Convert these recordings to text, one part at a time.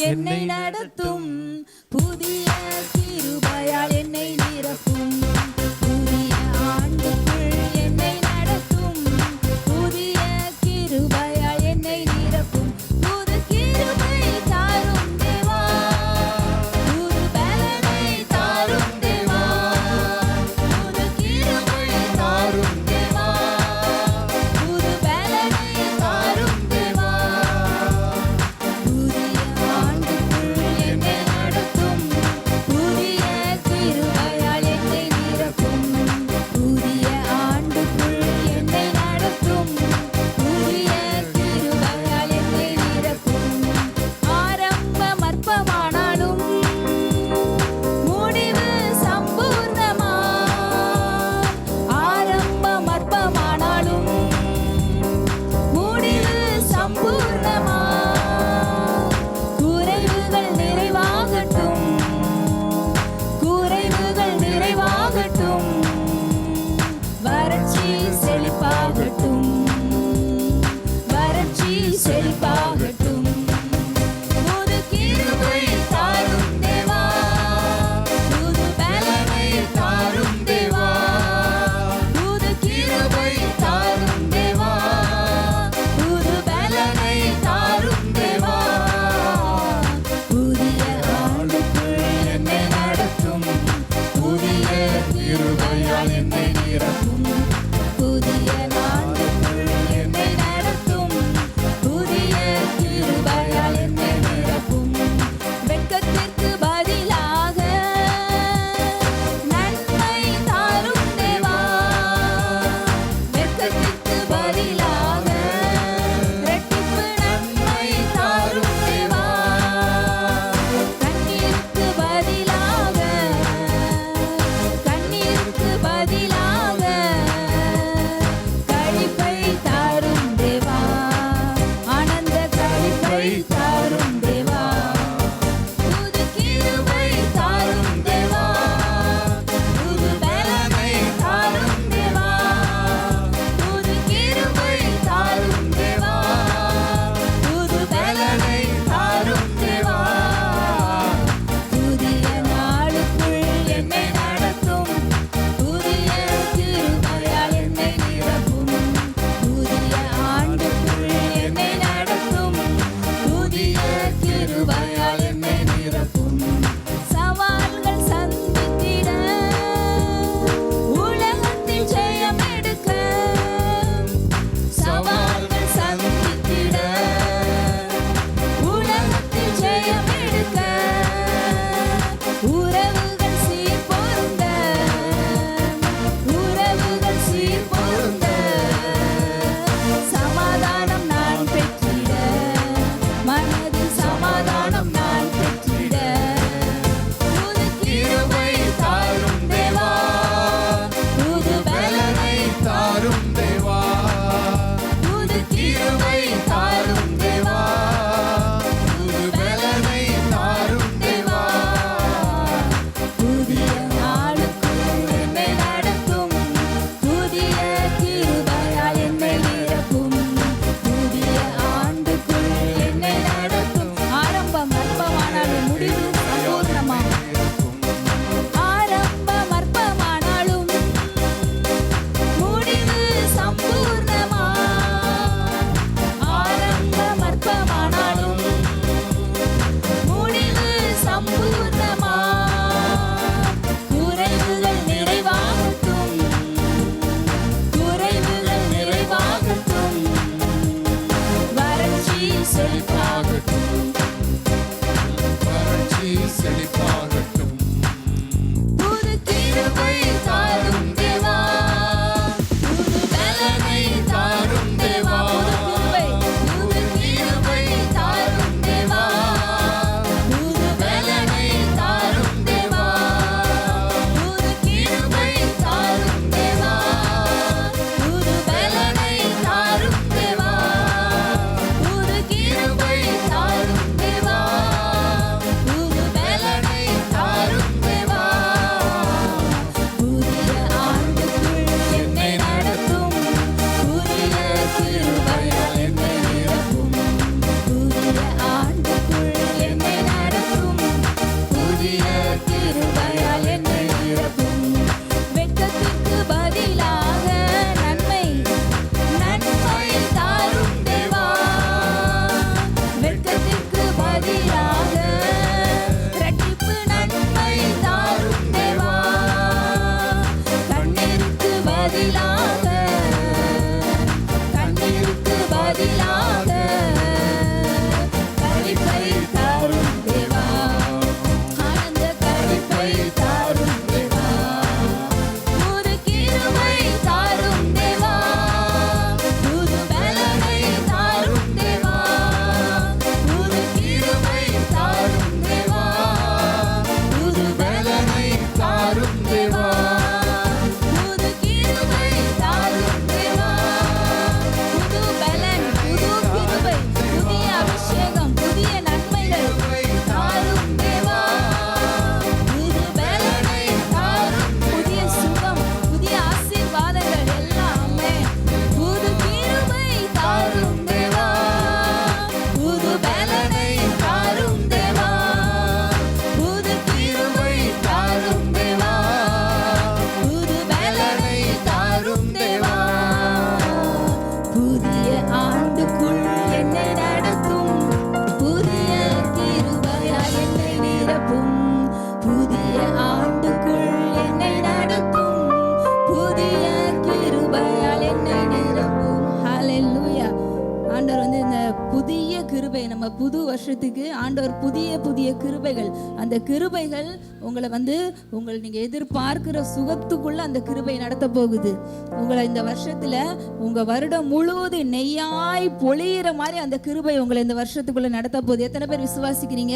என்னை நடத்தும், புதிய கிருபையால் என்னை நிரப்பும். புதிய ஆண்டுக்குள் என்னை நடத்தும், புதிய கிருபையால் என்னை நிரப்பும். புது கிருபை தாரும் தேவா, புது பலனை தாரும் தேவா, புது கிருபை தாரும் தேவா, புது பலனை தாரும் தேவா. புதிய ஆண்டுக்குள் என்னை நடத்தும், புதிய கிருபையால் என்னை நிரப்பும். புதிய ஆண்டுக்குள் என்னை நடத்தும், புதிய கிருபையால் என்னை நிரப்பும். ஆரம்பம் அற்பமானாலும் முடிவு சம்பூர்ணமா, ஆரம்பம் அற்பமானாலும் முடிவு சம்பூர்ணமா. குறைவுகள் நிறைவாகட்டும், குறைவுகள் நிறைவாகட்டும், வறட்சி செழிப்பாகட்டும், வறட்சி செழிப்பாகட்டும். புது கிருபை தாரும் தேவா, புது பலனை தாரும் தேவா, புது கிருபை தாரும் தேவா, புது பலனை தாரும் தேவா. புதிய ஆண்டுக்குள் என்னை நடத்தும், புதிய கிருபையால் என்னை நிரப்பும். புதிய புது வருஷத்துக்கு ஆண்டவர் புதிய புதிய கிருபைகள், அந்த கிருபைகள் உங்களை நீங்க எதிர்பார்க்கிற சுகத்துக்குள்ள அந்த கிருபை நடத்த போகுது. உங்களை இந்த வருஷத்துல உங்க வருடம் முழுவதும் நெய்யாய் பொழியிற மாதிரி அந்த கிருபை உங்களை இந்த வருஷத்துக்குள்ள நடத்த போகுது. எத்தனை பேர் விசுவாசிக்கிறீங்க?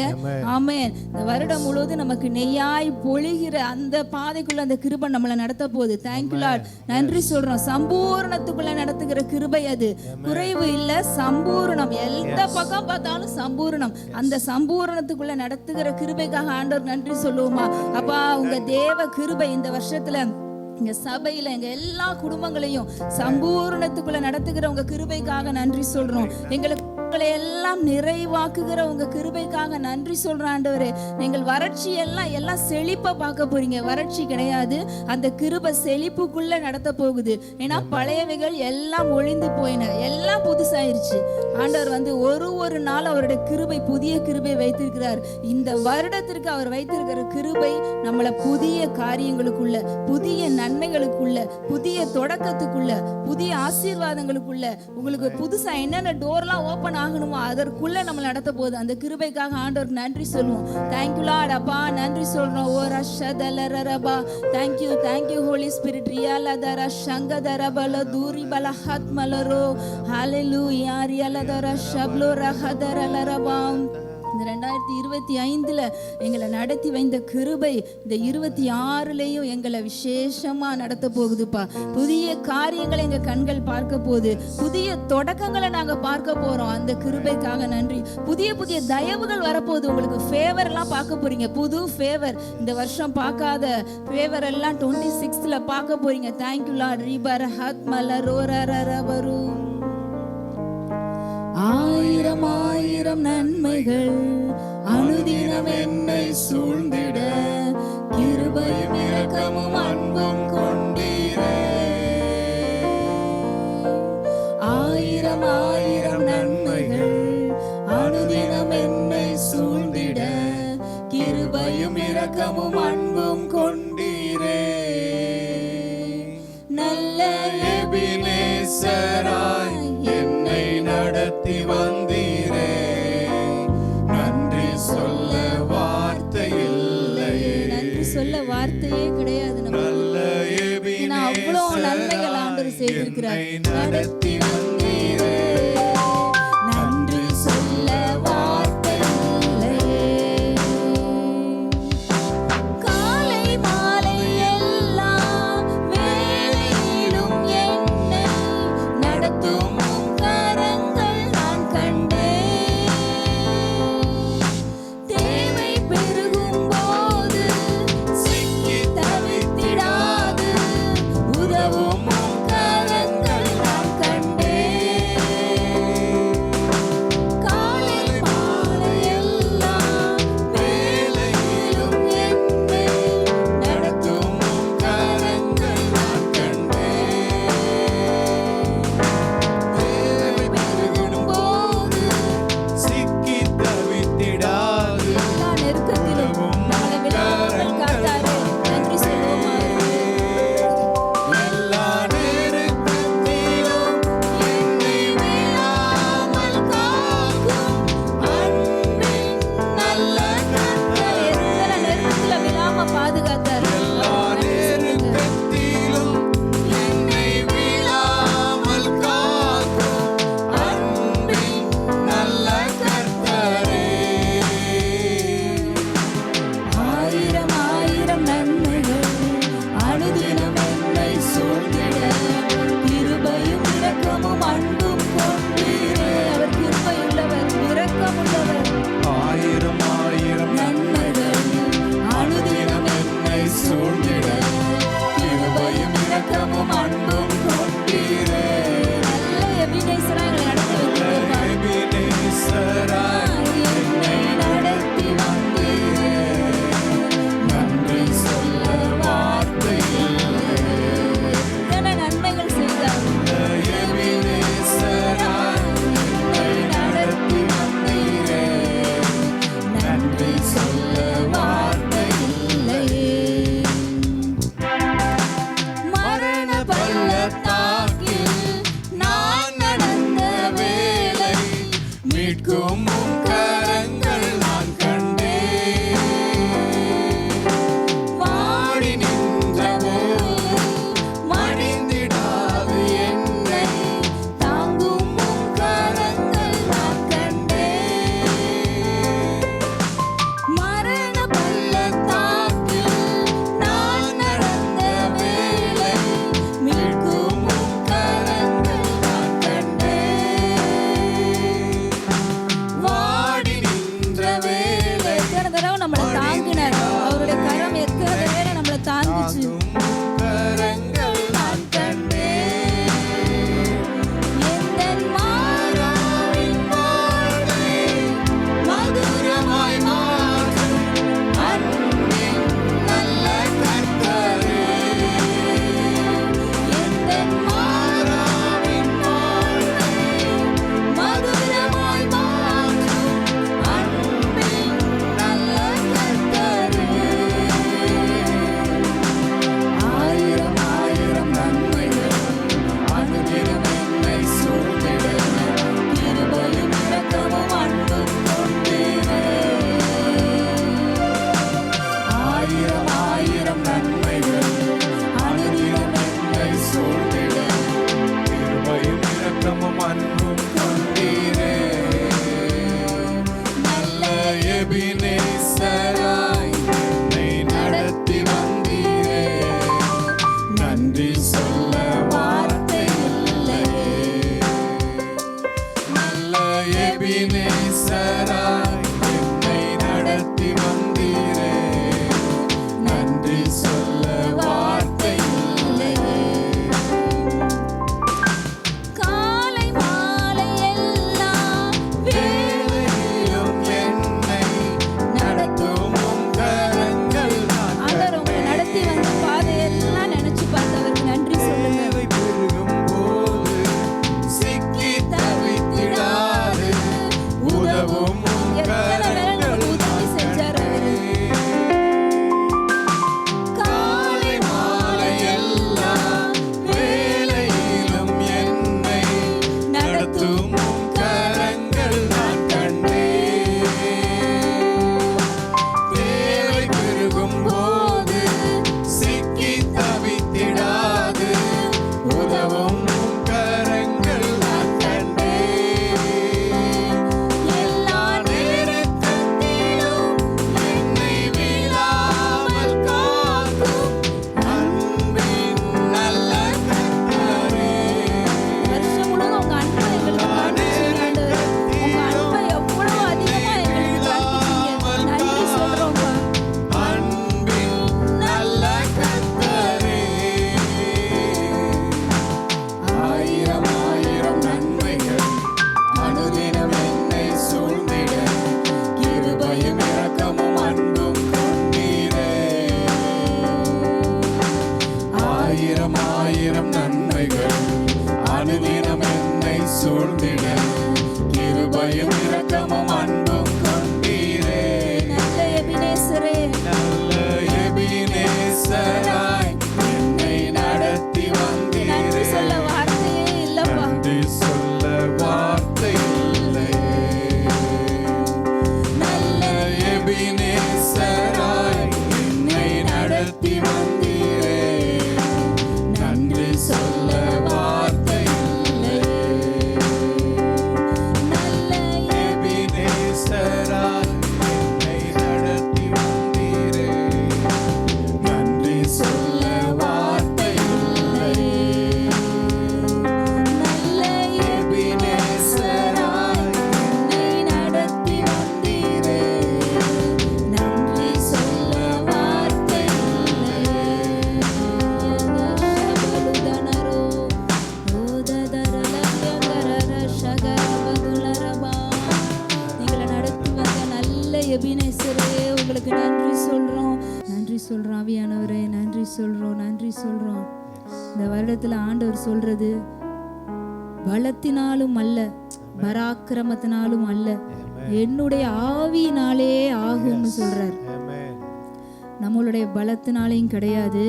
ஆமென். இந்த வருடம் முழுவதும் நமக்கு நெய்யாய் பொழிகிற அந்த பாதைக்குள்ள அந்த கிருபை நம்மளை நடத்த போகுது. Thank you Lord. நன்றி சொல்றோம். சம்பூர்ணத்துக்குள்ள நடத்துகிற கிருபை அது. குறைவு இல்ல, சம்பூர்ணம். எந்த பக்கம் பார்த்தாலும் சம்பூர்ணம். அந்த சம்பூர்ணத்துக்குள்ள நடத்துகிற கிருபைக்காக ஆண்டவர் நன்றி சொல்லுவோமா? அப்பா, உங்க தேவ கிருபை இந்த வருஷத்துல எங்க சபையில எங்க எல்லா குடும்பங்களையும் சம்பூர்ணத்துக்குள்ள நடத்துகிற உங்க கிருபைக்காக நன்றி சொல்றோம். எங்களுக்கு எல்லாம் நிறைவாக்குகிற உங்க கிருபைக்காக நன்றி சொல்றோம் ஆண்டவரே. நீங்கள் வறட்சி எல்லாம் செழிப்பா பார்க்க போறீங்க. வறட்சி கிடையாது, அந்த கிருபை செழிப்புக்குள்ள நடத்த போகுது. ஏன்னா பழையவைகள் எல்லாம் ஒழிந்து போயின, எல்லாம் புதுசாயிருச்சு. ஆண்டவர் ஒரு நாள் அவருடைய கிருபை, புதிய கிருபை வைத்திருக்கிறார். இந்த வருடத்திற்கு அவர் வைத்திருக்கிற கிருபை நம்மளை புதிய காரியங்களுக்குள்ள, புதிய நன்மைகளுக்குள்ள, புதிய தொடக்கத்துக்குள்ள, புதிய ஆசீர்வாதங்களுக்குள்ள, உங்களுக்கு புதுசா என்னென்ன டோர்லாம் ஓபன் ஆகணுமோ அதற்குள்ள நம்ம நடத்த போகுது. அந்த கிருபைக்காக ஆண்டவருக்கு நன்றி சொல்லுவோம். Thank you Lord. அப்பா நன்றி சொல்றோம். ஓ ரஷதலரபா, தேங்க்யூ ஹோலி ஸ்பிரிட். ரியாலதர சங்கதரபல தூரிபல ஹத்மலரோ ஹalleluya ரியலதர ஷப்லோ ரஹதரலரபா. இந்த 2025 எங்களை நடத்தி வைந்த கிருபை இந்த 26 எங்களை விசேஷமா நடத்த போகுதுப்பா. புதிய காரியங்களை எங்க கண்கள் பார்க்க போகுது. புதிய தொடக்கங்களை நாங்க பார்க்க போறோம். அந்த கிருபைக்காக நன்றி. புதிய புதிய தயவுகள் வரப்போகுது. உங்களுக்கு ஃபேவர் எல்லாம் பார்க்க போறீங்க. புது ஃபேவர், இந்த வருஷம் பார்க்காத ஃபேவர் எல்லாம் 26 பார்க்க போறீங்க. Thank you lord. ரிபர ஹத்மல ரோரரவரு. ஆயிரம் ஆயிரம் நன்மைகள் அனுதினம் என்னை சூழ்ந்திட, கிருபையும் இரக்கமும் அன்பும் கொண்டீரே. ஆயிரம் ஆயிரம் நன்மைகள் அனுதினம் என்னை சூழ்ந்திட, கிருபையும் இரக்கமும் அன்பும் கொண்டீரே. நல்ல எபினேசராய் என்னை நடத்தி வந்தீரே. நன்றி சொல்ல வார்த்தை இல்லையே, நன்றி சொல்ல வார்த்தையே கிடையாது. அவ்வளோ நன்மைகள் ஆண்டவர் செய்திருக்கிறார். நடத்தி வந்தீரே. நன்றி சொல்ல வார்த்தை இல்லையே. காலை மாலை எல்லாம் வேளையிலும் என்னை நடத்தும் கரங்கள் நான் கண்டேன். தேவை பெருகும் போது சிக்கி தவித்திடாது உதவும் கரங்கள் நான் கண்டேன். சொல்றோம் ஆவியானவரே, நன்றி சொல்றோம், நன்றி சொல்றோம். இந்த வருடத்துல ஆண்டவர் சொல்றது பலத்தினாலும் அல்ல, பராக்கிரமத்தினாலும் அல்ல, என்னுடைய ஆவியினாலே ஆகும்னு சொல்றார். நம்மளுடைய பலத்தினாலையும் கிடையாது.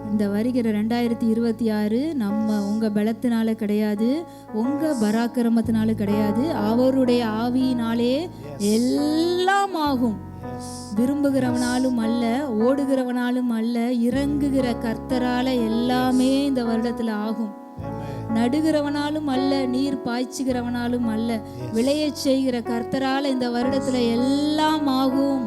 இந்த வருகிற 2026 நம்ம உங்க பலத்தினால கிடையாது, உங்க பராக்கிரமத்தினால கிடையாது, அவருடைய ஆவியினாலே எல்லாம் ஆகும். விரும்புகிறவனாலும் அல்ல, ஓடுகிறவனாலும் அல்ல, இறங்குகிற கர்த்தரால எல்லாமே இந்த வருடத்துல ஆகும். நடுகிறவனாலும் அல்ல, நீர் பாய்ச்சுகிறவனாலும் அல்ல, விளைய செய்கிற கர்த்தரால இந்த வருடத்துல எல்லாம் ஆகும்.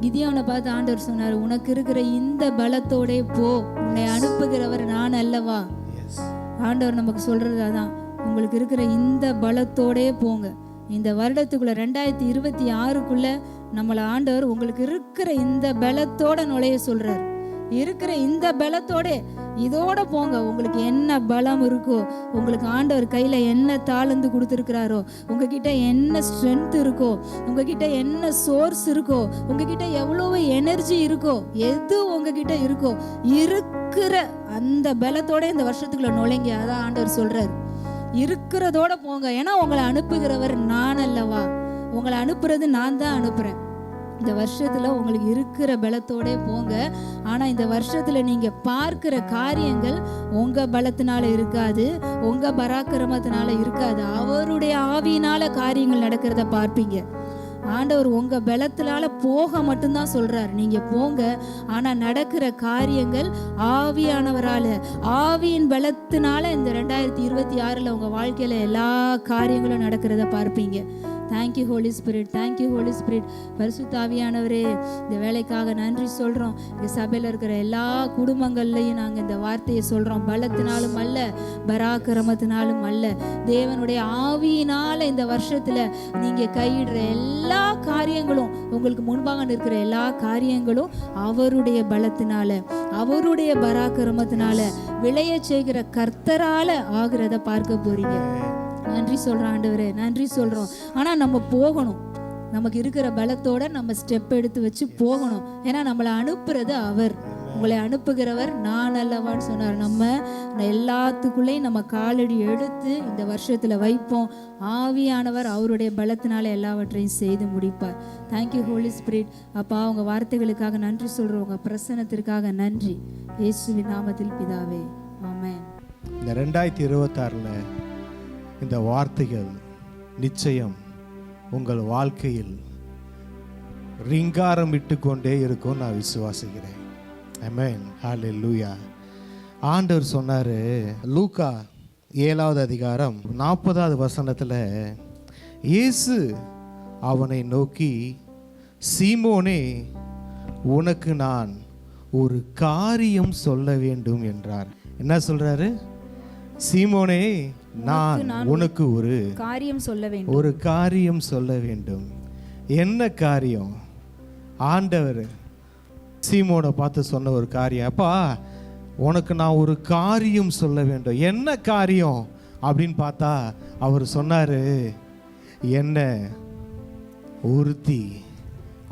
கிதியோனை பார்த்து ஆண்டவர் சொன்னார், உனக்கு இருக்கிற இந்த பலத்தோட போ, உன்னை அனுப்புகிறவர் நான் அல்லவா. ஆண்டவர் நமக்கு சொல்றது அதான், உங்களுக்கு இருக்கிற இந்த பலத்தோடே போங்க. இந்த வருடத்துக்குள்ள 2026க்குள்ள நம்மளை ஆண்டவர் உங்களுக்கு இருக்கிற இந்த பலத்தோட நுழைய சொல்றார். இருக்கிற இந்த பலத்தோட இதோட போங்க. உங்களுக்கு என்ன பலம் இருக்கோ, உங்களுக்கு ஆண்டவர் கையில என்ன தாளந்து கொடுத்துருக்கிறாரோ, உங்ககிட்ட என்ன ஸ்ட்ரென்த் இருக்கோ, உங்ககிட்ட என்ன சோர்ஸ் இருக்கோ, உங்ககிட்ட எவ்வளவு எனர்ஜி இருக்கோ, எது உங்ககிட்ட இருக்கோ, இருக்கிற அந்த பலத்தோட இந்த வருஷத்துக்குள்ள நுழைங்க. அதான் ஆண்டவர் சொல்றாரு, இருக்கிறதோட போங்க. ஏன்னா உங்களை அனுப்புகிறவர் நான் அல்லவா. உங்களை அனுப்புறது நான் தான் அனுப்புறேன். இந்த வருஷத்துல உங்களுக்கு இருக்கிற பலத்தோட போங்க. ஆனா இந்த வருஷத்துல நீங்க பார்க்கிற காரியங்கள் உங்க பலத்தினால இருக்காது, உங்க பராக்கிரமத்தினால இருக்காது, அவருடைய ஆவியினால காரியங்கள் நடக்கிறத பார்ப்பீங்க. ஆண்டவர் உங்க பலத்தினால போக மட்டும்தான் சொல்றாரு, நீங்க போங்க. ஆனா நடக்கிற காரியங்கள் ஆவியானவரால, ஆவியின் பலத்தினால இந்த 2026ல உங்க வாழ்க்கையில எல்லா காரியங்களும் நடக்கிறத பார்ப்பீங்க. Thank you holy spirit, thank you holy spirit. பரிசுத்த ஆவியானவரே, இந்த வேலைக்காக நன்றி சொல்கிறோம். இந்த சபையில் இருக்கிற எல்லா குடும்பங்கள்லையும் நாங்கள் இந்த வார்த்தையை சொல்கிறோம், பலத்தினாலும் அல்ல, பராக்கிரமத்தினாலும் அல்ல, தேவனுடைய ஆவியினால் இந்த வருஷத்தில் நீங்கள் கையிடுற எல்லா காரியங்களும், உங்களுக்கு முன்பாக நிற்கிற எல்லா காரியங்களும் அவருடைய பலத்தினால, அவருடைய பராக்கிரமத்தினால, விளைய செய்கிற கர்த்தரால ஆகிறத பார்க்க போறீங்க. நன்றி சொல்றோம் ஆண்டவரே, நன்றி சொல்றோம். ஆனா நம்ம போகணும், நமக்கு இருக்கிற பலத்தோட நம்ம ஸ்டெப் எடுத்து வச்சு போகணும். ஏன்னா நம்மளை அனுப்புறது அவர், உங்களை அனுப்புகிறவர் நான் அல்லவான்னு சொன்னார். நம்ம எல்லாத்துக்குள்ளேயும் நம்ம காலடி எடுத்து இந்த வருஷத்துல வைப்போம். ஆவியானவர் அவருடைய பலத்தினால எல்லாவற்றையும் செய்து முடிப்பார். Thank you holy spirit. அப்பா, உங்க வார்த்தைகளுக்காக நன்றி சொல்றோம், உங்க பிரசன்னத்திற்காக நன்றி. இயேசுவின் நாமத்தில் பிதாவே, ஆமென். இந்த 2026ல இந்த வார்த்தைகள் நிச்சயம் உங்கள் வாழ்க்கையில் ரிங்காரம் விட்டு கொண்டே இருக்கும் நான் விசுவாசிக்கிறேன். ஆமென், ஹல்லேலூயா. ஆண்டவர் சொன்னாரு, லூக்கா 7வது அதிகாரம் 40வது வசனத்துல, இயேசு அவனை நோக்கி, சீமோனே, உனக்கு நான் ஒரு காரியம் சொல்ல வேண்டும் என்றார். என்ன சொல்றாரு? சீமோனே, நான் உனக்கு ஒரு காரியம் சொல்ல வேண்டும். என்ன காரியம்? ஆண்டவர் சீமோனை பார்த்து சொன்ன ஒரு காரியம். அப்பா, உனக்கு நான் ஒரு காரியம் சொல்ல வேண்டும். என்ன காரியம் அப்படின்னு பார்த்தா அவர் சொன்னாரு, என்ன ஒருத்தி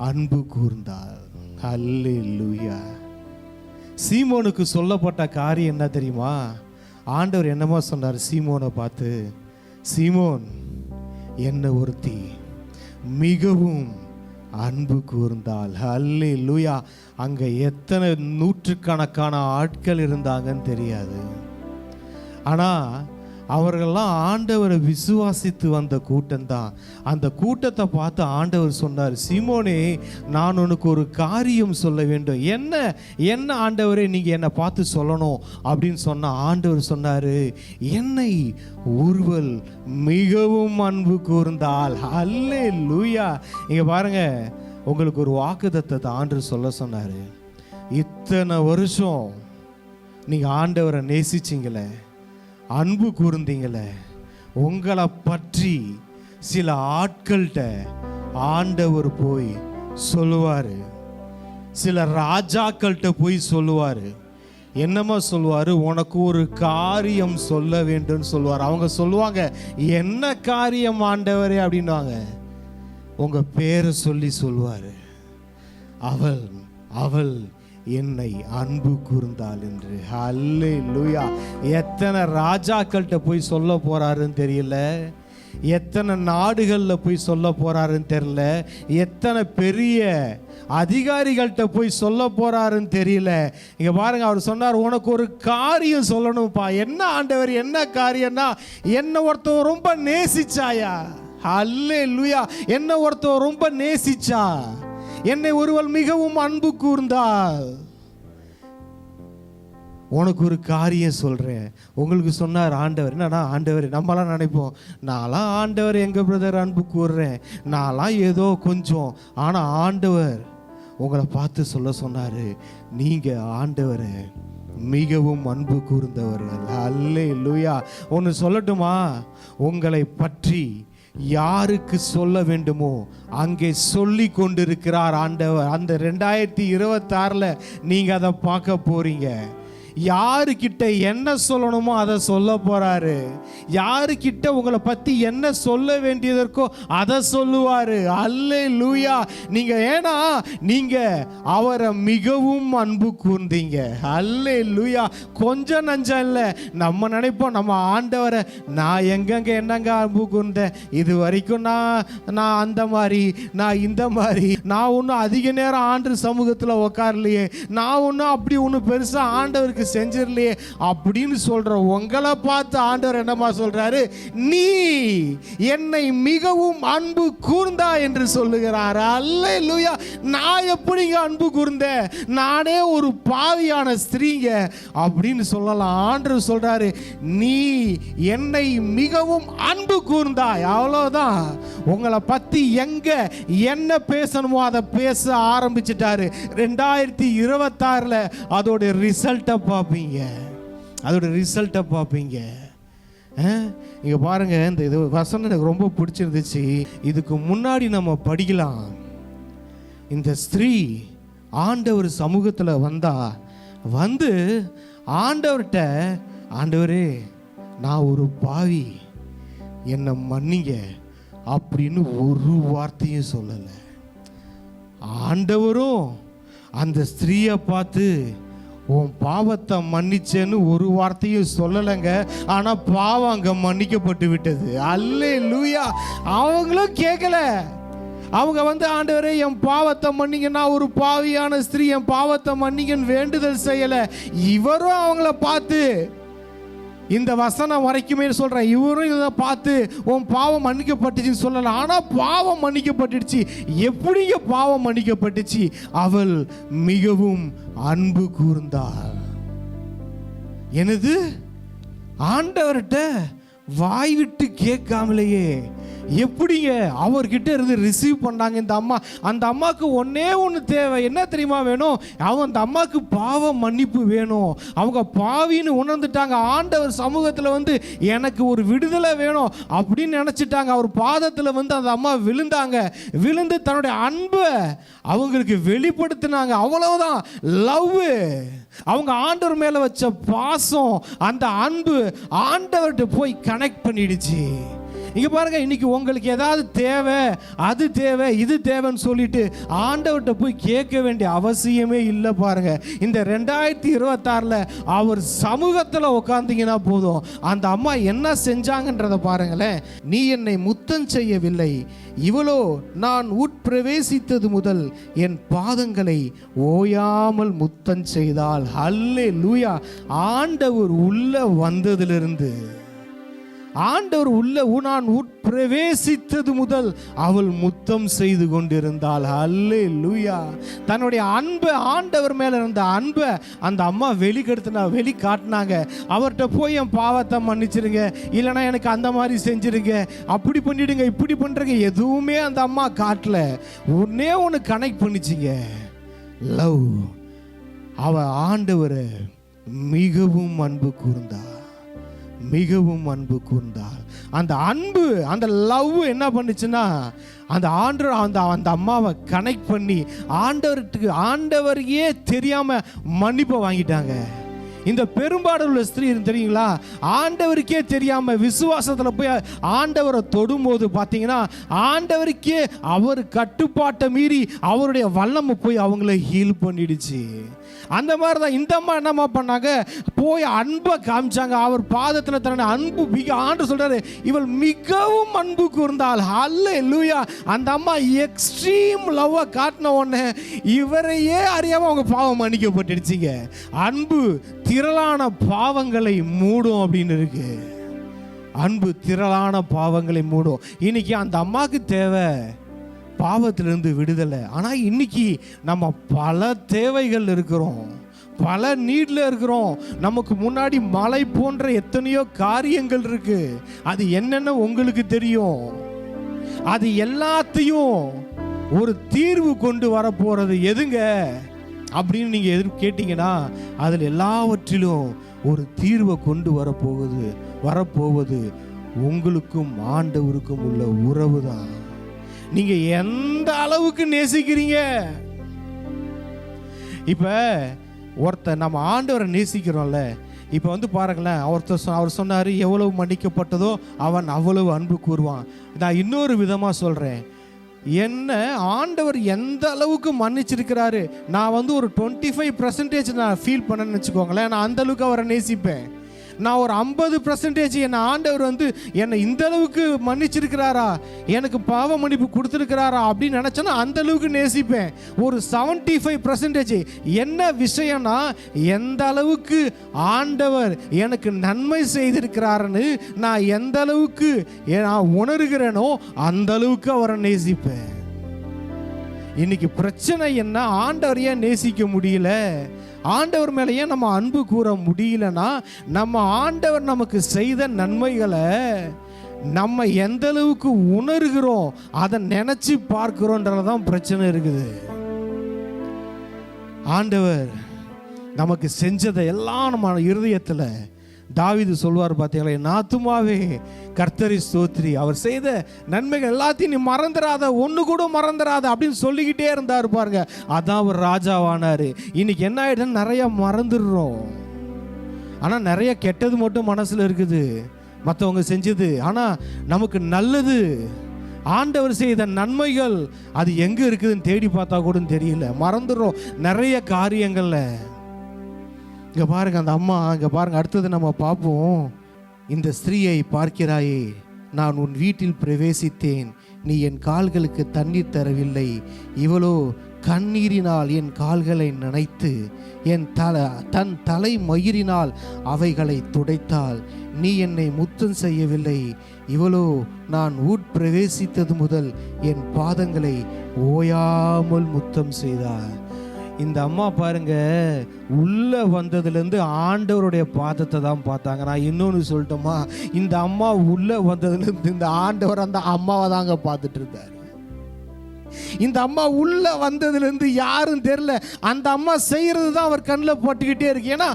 அன்பு கூர்ந்தாள். அல்லேலூயா. சீமோனுக்கு சொல்லப்பட்ட காரியம் என்ன தெரியுமா? ஆண்டவர் என்னமா சொன்னார் சீமோனை பார்த்து? சீமோன், என்ன ஒருத்தி மிகவும் அன்பு கூர்ந்தாள். அல்லேலூயா. அங்க எத்தனை நூற்றுக்கணக்கான ஆட்கள் இருந்தாங்கன்னு தெரியாது. ஆனா அவர்கள்லாம் ஆண்டவரை விசுவாசித்து வந்த கூட்டம்தான். அந்த கூட்டத்தை பார்த்து ஆண்டவர் சொன்னார், சீமோனே, நான் உனக்கு ஒரு காரியம் சொல்ல வேண்டும். என்ன என்ன ஆண்டவரே, நீங்கள் என்னை பார்த்து சொல்லணும் அப்படின்னு சொன்ன ஆண்டவர் சொன்னார், என்னை ஒருவள் மிகவும் அன்பு கூர்ந்தாள். அல்லேலூயா. இங்கே பாருங்க, உங்களுக்கு ஒரு வாக்குத்தத்தத்தை ஆண்டவர் சொல்ல சொன்னார். இத்தனை வருஷம் நீங்கள் ஆண்டவரை நேசிச்சிங்களே, அன்பு கூர்ந்தீங்களே, உங்களை பற்றி சில ஆட்கள்கிட்ட ஆண்டவர் போய் சொல்லுவார், சில ராஜாக்கள்கிட்ட போய் சொல்லுவார். என்னமா சொல்லுவார்? உனக்கு ஒரு காரியம் சொல்ல வேண்டும் சொல்லுவார். அவங்க சொல்லுவாங்க, என்ன காரியம் ஆண்டவரே அப்படின்வாங்க. உங்கள் பேரை சொல்லி சொல்லுவார். அவள் அவள் என்னை அன்பு கூர்ந்தாள் என்று. அல்லேலூயா. எத்தனை ராஜாக்கள்கிட்ட போய் சொல்ல போறாருன்னு தெரியல, எத்தனை நாடுகளில் போய் சொல்ல போறாருன்னு தெரியல, எத்தனை பெரிய அதிகாரிகள்கிட்ட போய் சொல்ல போறாருன்னு தெரியல. இங்க பாருங்க, அவர் சொன்னார், உனக்கு ஒரு காரியம் சொல்லணும்ப்பா. என்ன ஆண்டவர், என்ன காரியம்னா, என்ன ஒருத்தர் ரொம்ப நேசிச்சாயா. அல்லேலூயா. என்ன ஒருத்தர் ரொம்ப நேசிச்சா, என்னை ஒருவள் மிகவும் அன்பு கூர்ந்தாள். உனக்கு ஒரு காரியம் சொல்கிறேன். உங்களுக்கு சொன்னார் ஆண்டவர். என்னன்னா ஆண்டவர், நம்மளாம் நினைப்போம், நான்லாம் ஆண்டவர் எங்கள் பிரதர் அன்பு கூறுறேன், நான்லாம் ஏதோ கொஞ்சம். ஆனால் ஆண்டவர் உங்களை பார்த்து சொல்ல சொன்னார், நீங்கள் ஆண்டவரை மிகவும் அன்பு கூர்ந்தவர்கள். அல்லேலூயா. ஒன்று சொல்லட்டுமா, உங்களை பற்றி யாருக்கு சொல்ல வேண்டுமோ அங்கே சொல்லி கொண்டிருக்கிறார் ஆண்டவர். அந்த 2026 நீங்கள் அதை பார்க்க போறீங்க. யாருக்கிட்ட என்ன சொல்லணுமோ அதை சொல்ல போறாரு. யாருக்கிட்ட உங்களை பத்தி என்ன சொல்ல வேண்டியதற்கோ அதை சொல்லுவாரு. அல்லேலூயா. நீங்க ஏன்னா நீங்க அவரை மிகவும் அன்பு கூர்ந்தீங்க. அல்லேலூயா. கொஞ்சம் நஞ்சம் இல்லை. நம்ம நினைப்போம், நம்ம ஆண்டவரை நான் எங்கெங்க என்னங்க அன்பு கூர்ந்தேன், இது வரைக்கும் நான் அந்த மாதிரி, நான் இந்த மாதிரி, நான் ஒன்றும் அதிக நேரம் ஆண்டு சமூகத்தில் உட்காரலையே, நான் ஒன்றும் அப்படி ஒன்றும் பெருசா ஆண்டவருக்கு செஞ்சிடலையே அப்படின்னு சொல்ற உங்களை பார்த்து ஆண்டவர் என்னமா சொல்றாரு, நீ என்னை மிகவும் அன்பு கூர்ந்தா என்று சொல்லுகிறார். அல்லேலூயா. நான் எப்படிங்க அன்பு கூர்ந்தேன், நானே ஒரு பாவியான ஸ்திரீங்க அப்படின்னு சொல்லலாம். ஆண்டவர் சொல்றாரு, நீ என்னை மிகவும் அன்பு கூர்ந்தாய். அவ்வளவுதான். உங்களை பத்தி எங்க என்ன பேசணுமோ அதை பேச ஆரம்பிச்சிட்டாரு. 2026 அதோட ரிசல்ட்டை பார்ப்பீங்க. அதோட ரிசல்ட்டை பார்ப்பீங்க. இங்க பாருங்க, இந்த இது வசனம் எனக்கு ரொம்ப பிடிச்சிருந்துச்சு. இதுக்கு முன்னாடி நம்ம படிக்கலாம். இந்த ஸ்திரீ ஆண்டவர் சமூகத்தில் வந்து ஆண்டவர்கிட்ட, ஆண்டவரே நான் ஒரு பாவி, என்னை மன்னிங்க அப்படின்னு ஒரு வார்த்தையும் சொல்லலை. ஆண்டவரும் அந்த ஸ்திரீயை பார்த்து உன் பாவத்தை மன்னிச்சேன்னு ஒரு வார்த்தையும் சொல்லலைங்க. ஆனா பாவம் அங்க மன்னிக்கப்பட்டு விட்டது. அல்லேலூயா. அவங்களும் கேட்கல. அவங்க ஆண்டவரே என் பாவத்தை மன்னிங்க, நான் ஒரு பாவியான ஸ்திரீ, என் பாவத்தை மன்னிங்கன்னு வேண்டுதல் செய்யல. இவரும் அவங்கள பார்த்து, இந்த வசனம் வரைக்குமே சொல்றேன், இவரும் இதை பார்த்து உன் பாவம் மன்னிக்கப்பட்டுச்சுன்னு சொல்லல. ஆனா பாவம் மன்னிக்கப்பட்டுடுச்சு. எப்படிங்க பாவம் மன்னிக்கப்பட்டுச்சு? அவள் மிகவும் அன்பு கூர்ந்தாள். எனது ஆண்டவர்கிட்ட வாய் விட்டு கேட்காமலேயே எப்படிங்க அவர்கிட்ட இருந்து ரிசீவ் பண்ணாங்க இந்த அம்மா. அந்த அம்மாவுக்கு ஒன்னே ஒன்று தேவை. என்ன தெரியுமா வேணும்? அந்த அம்மாவுக்கு பாவ மன்னிப்பு வேணும். அவங்க பாவின்னு உணர்ந்துட்டாங்க. ஆண்டவர் சமூகத்தில் எனக்கு ஒரு விடுதலை வேணும் அப்படின்னு நினச்சிட்டாங்க. அவர் பாதத்தில் அந்த அம்மா விழுந்தாங்க. விழுந்து தன்னுடைய அன்பை அவங்களுக்கு வெளிப்படுத்தினாங்க. அவ்வளவுதான். லவ். அவங்க ஆண்டவர் மேல வச்ச பாசம், அந்த அன்பு ஆண்டவர்கிட்ட போய் கனெக்ட் பண்ணிடுச்சு. இங்க பாருங்க, இன்னைக்கு உங்களுக்கு ஏதாவது தேவை, அது தேவை, இது தேவைன்னு சொல்லிட்டு ஆண்டவர்கிட்ட போய் கேட்க வேண்டிய அவசியமே இல்லை. பாருங்க, இந்த 2026 அவர் சமூகத்தில் உட்கார்ந்தீங்கன்னா போதும். அந்த அம்மா என்ன செஞ்சாங்கன்றத பாருங்களேன். நீ என்னை முத்தம் செய்யவில்லை, இவளோ நான் உட்பிரவேசித்தது முதல் என் பாதங்களை ஓயாமல் முத்தம் செய்தாள். அல்லேலூயா. ஆண்டவர் உள்ள வந்ததிலிருந்து, ஆண்டவர் உள்ள நான் உட்பிரவேசித்தது முதல் அவள் முத்தம் செய்து கொண்டிருந்தாள். அல்லேலூயா. தன்னுடைய அன்பை, ஆண்டவர் மேல இருந்த அன்பை அந்த அம்மா வெளிக்காட்டினாங்க. அவர்கிட்ட போய் என் பாவத்தை மன்னிச்சிருங்க, இல்லைன்னா எனக்கு அந்த மாதிரி செஞ்சிருங்க, அப்படி பண்ணிடுங்க, இப்படி பண்றீங்க, எதுவுமே அந்த அம்மா காட்டல. ஒன்னே ஒன்று கனெக்ட் பண்ணிச்சிங்க, லவ். அவ ஆண்டவரை மிகவும் அன்பு கூர்ந்தாள், மிகவும் அன்பு கூர்ந்தாள். அந்த அன்பு, அந்த லவ் என்ன பண்ணுச்சுன்னா, அந்த ஆண்டவர் அந்த அம்மாவை கனெக்ட் பண்ணி ஆண்டவருக்கே தெரியாம மன்னிப்பை வாங்கிட்டாங்க. இந்த பெரும்பாடுள்ள ஸ்திரீ தெரியுங்களா, ஆண்டவருக்கே தெரியாம விசுவாசத்துல போய் ஆண்டவரை தொடும்போது பார்த்தீங்கன்னா ஆண்டவருக்கே அவர் கட்டுப்பாட்டை மீறி அவருடைய வல்லமை போய் அவங்கள ஹீல் பண்ணிடுச்சு. அந்த மாதிரி தான் இந்த அம்மா என்னம்மா பண்ணாங்க, போய் அன்பை காமிச்சாங்க. அவர் பாதத்தில் தர அன்பு மிக ஆண்டு சொல்றாரு, இவள் மிகவும் அன்பு கூர்ந்தாள். ஹல்லேலூயா. அந்த அம்மா எக்ஸ்ட்ரீம் லவ்வை காட்டின உடனே இவரையே அறியாம அவங்க பாவம் மன்னிக்கப்பட்டுடுச்சிங்க. அன்பு திரளான பாவங்களை மூடும் அப்படின்னு இருக்கு. அன்பு திரளான பாவங்களை மூடும். இன்னைக்கு அந்த அம்மாவுக்கு தேவை பாவத்திலிருந்து விடுதலை. ஆனால் இன்னைக்கு நம்ம பல தேவைகள் இருக்கிறோம், பல நீட்ல இருக்கிறோம். நமக்கு முன்னாடி மலை போன்ற எத்தனையோ காரியங்கள் இருக்கு. அது என்னென்ன உங்களுக்கு தெரியும். அது எல்லாத்தையும் ஒரு தீர்வு கொண்டு வரப்போறது எதுங்க அப்படின்னு நீங்க கேட்டீங்கன்னா, அதில் எல்லாவற்றிலும் ஒரு தீர்வை கொண்டு வரப்போவது உங்களுக்கும் ஆண்டவருக்கும் உள்ள உறவு தான். நீங்க எந்த அளவுக்கு நேசிக்கிறீங்க. இப்ப ஒருத்தர் நம்ம ஆண்டவரை நேசிக்கிறோம்ல, இப்ப பாருங்களேன், அவர் சொன்னாரு, எவ்வளவு மன்னிக்கப்பட்டதோ அவன் அவ்வளவு அன்பு கூறுவான். நான் இன்னொரு விதமா சொல்றேன், என்ன ஆண்டவர் எந்த அளவுக்கு மன்னிச்சிருக்கிறாரு. நான் ஒரு 25% நான் ஃபீல் பண்ணேன்னு வச்சுக்கோங்களேன், நான் அந்த அளவுக்கு அவரை நேசிப்பேன். நான் ஒரு 50% என்னை ஆண்டவர் என்னை இந்த அளவுக்கு மன்னிச்சிருக்கிறாரா, எனக்கு பாவ மன்னிப்பு கொடுத்துருக்கிறாரா அப்படின்னு நினச்சேன்னா அந்த அளவுக்கு நேசிப்பேன். ஒரு 75% என்ன விஷயம்னா, எந்த அளவுக்கு ஆண்டவர் எனக்கு நன்மை செய்திருக்கிறாருன்னு நான் எந்த அளவுக்கு நான் உணர்கிறேனோ அந்த அளவுக்கு அவரை நேசிப்பேன். இன்னைக்கு பிரச்சனை என்ன, ஆண்டவர் ஏன் நேசிக்க முடியல, ஆண்டவர் மேலே ஏன் நம்ம அன்பு கூற முடியலன்னா, நம்ம ஆண்டவர் நமக்கு செய்த நன்மைகளை நம்ம எந்த அளவுக்கு உணர்கிறோம், அதை நினைச்சு பார்க்கிறோன்றதான் பிரச்சனை இருக்குது. ஆண்டவர் நமக்கு செஞ்சதை எல்லாம் நம்ம இருதயத்தில், தாவீது சொல்வார் பார்த்தீங்களா, என் ஆத்துமாவே கர்த்தரை ஸ்தோத்திரி, அவர் செய்த நன்மைகள் எல்லாத்தையும் நீ மறந்துடாத, ஒன்று கூட மறந்துடாத அப்படின்னு சொல்லிக்கிட்டே இருந்தார் பாருங்க. அதான் அவர் ராஜாவானாரு. இன்னைக்கு என்ன ஆயிடுன்னு நிறைய மறந்துடுறோம். ஆனால் நிறைய கெட்டது மட்டும் மனசில் இருக்குது, மற்றவங்க செஞ்சது. ஆனால் நமக்கு நல்லது, ஆண்டவர் செய்த நன்மைகள் அது எங்கே இருக்குதுன்னு தேடி பார்த்தா கூட தெரியல, மறந்துடுறோம் நிறைய காரியங்கள்ல. இங்க பாருங்க அந்த அம்மா, இங்க பாருங்க அடுத்தது நம்ம பார்ப்போம். இந்த ஸ்திரீயை பார்க்கிறாயே, நான் உன் வீட்டில் பிரவேசித்தேன், நீ என் கால்களுக்கு தண்ணீர் தரவில்லை, இவளோ கண்ணீரினால் என் கால்களை நனைத்து தன் தலை மயிரினால் அவைகளை துடைத்தாள், நீ என்னை முத்தம் செய்யவில்லை, இவளோ நான் உட்பிரவேசித்தது முதல் என் பாதங்களை ஓயாமல் முத்தம் செய்தாள். இந்த அம்மா பாருங்க, உள்ள வந்ததுலேருந்து ஆண்டவருடைய பாதத்தை தான் பார்த்தாங்க. நான் இன்னொன்று சொல்லட்டுமா, இந்த அம்மா உள்ள வந்ததுலேருந்து இந்த ஆண்டவர் அந்த அம்மாவை தாங்க பார்த்துட்டு இருந்தார். இந்த அம்மா உள்ள வந்ததுலேருந்து யாரும் தெரியல, அந்த அம்மா செய்யறது தான் அவர் கண்ணில் போட்டுக்கிட்டே இருக்கு. ஏன்னா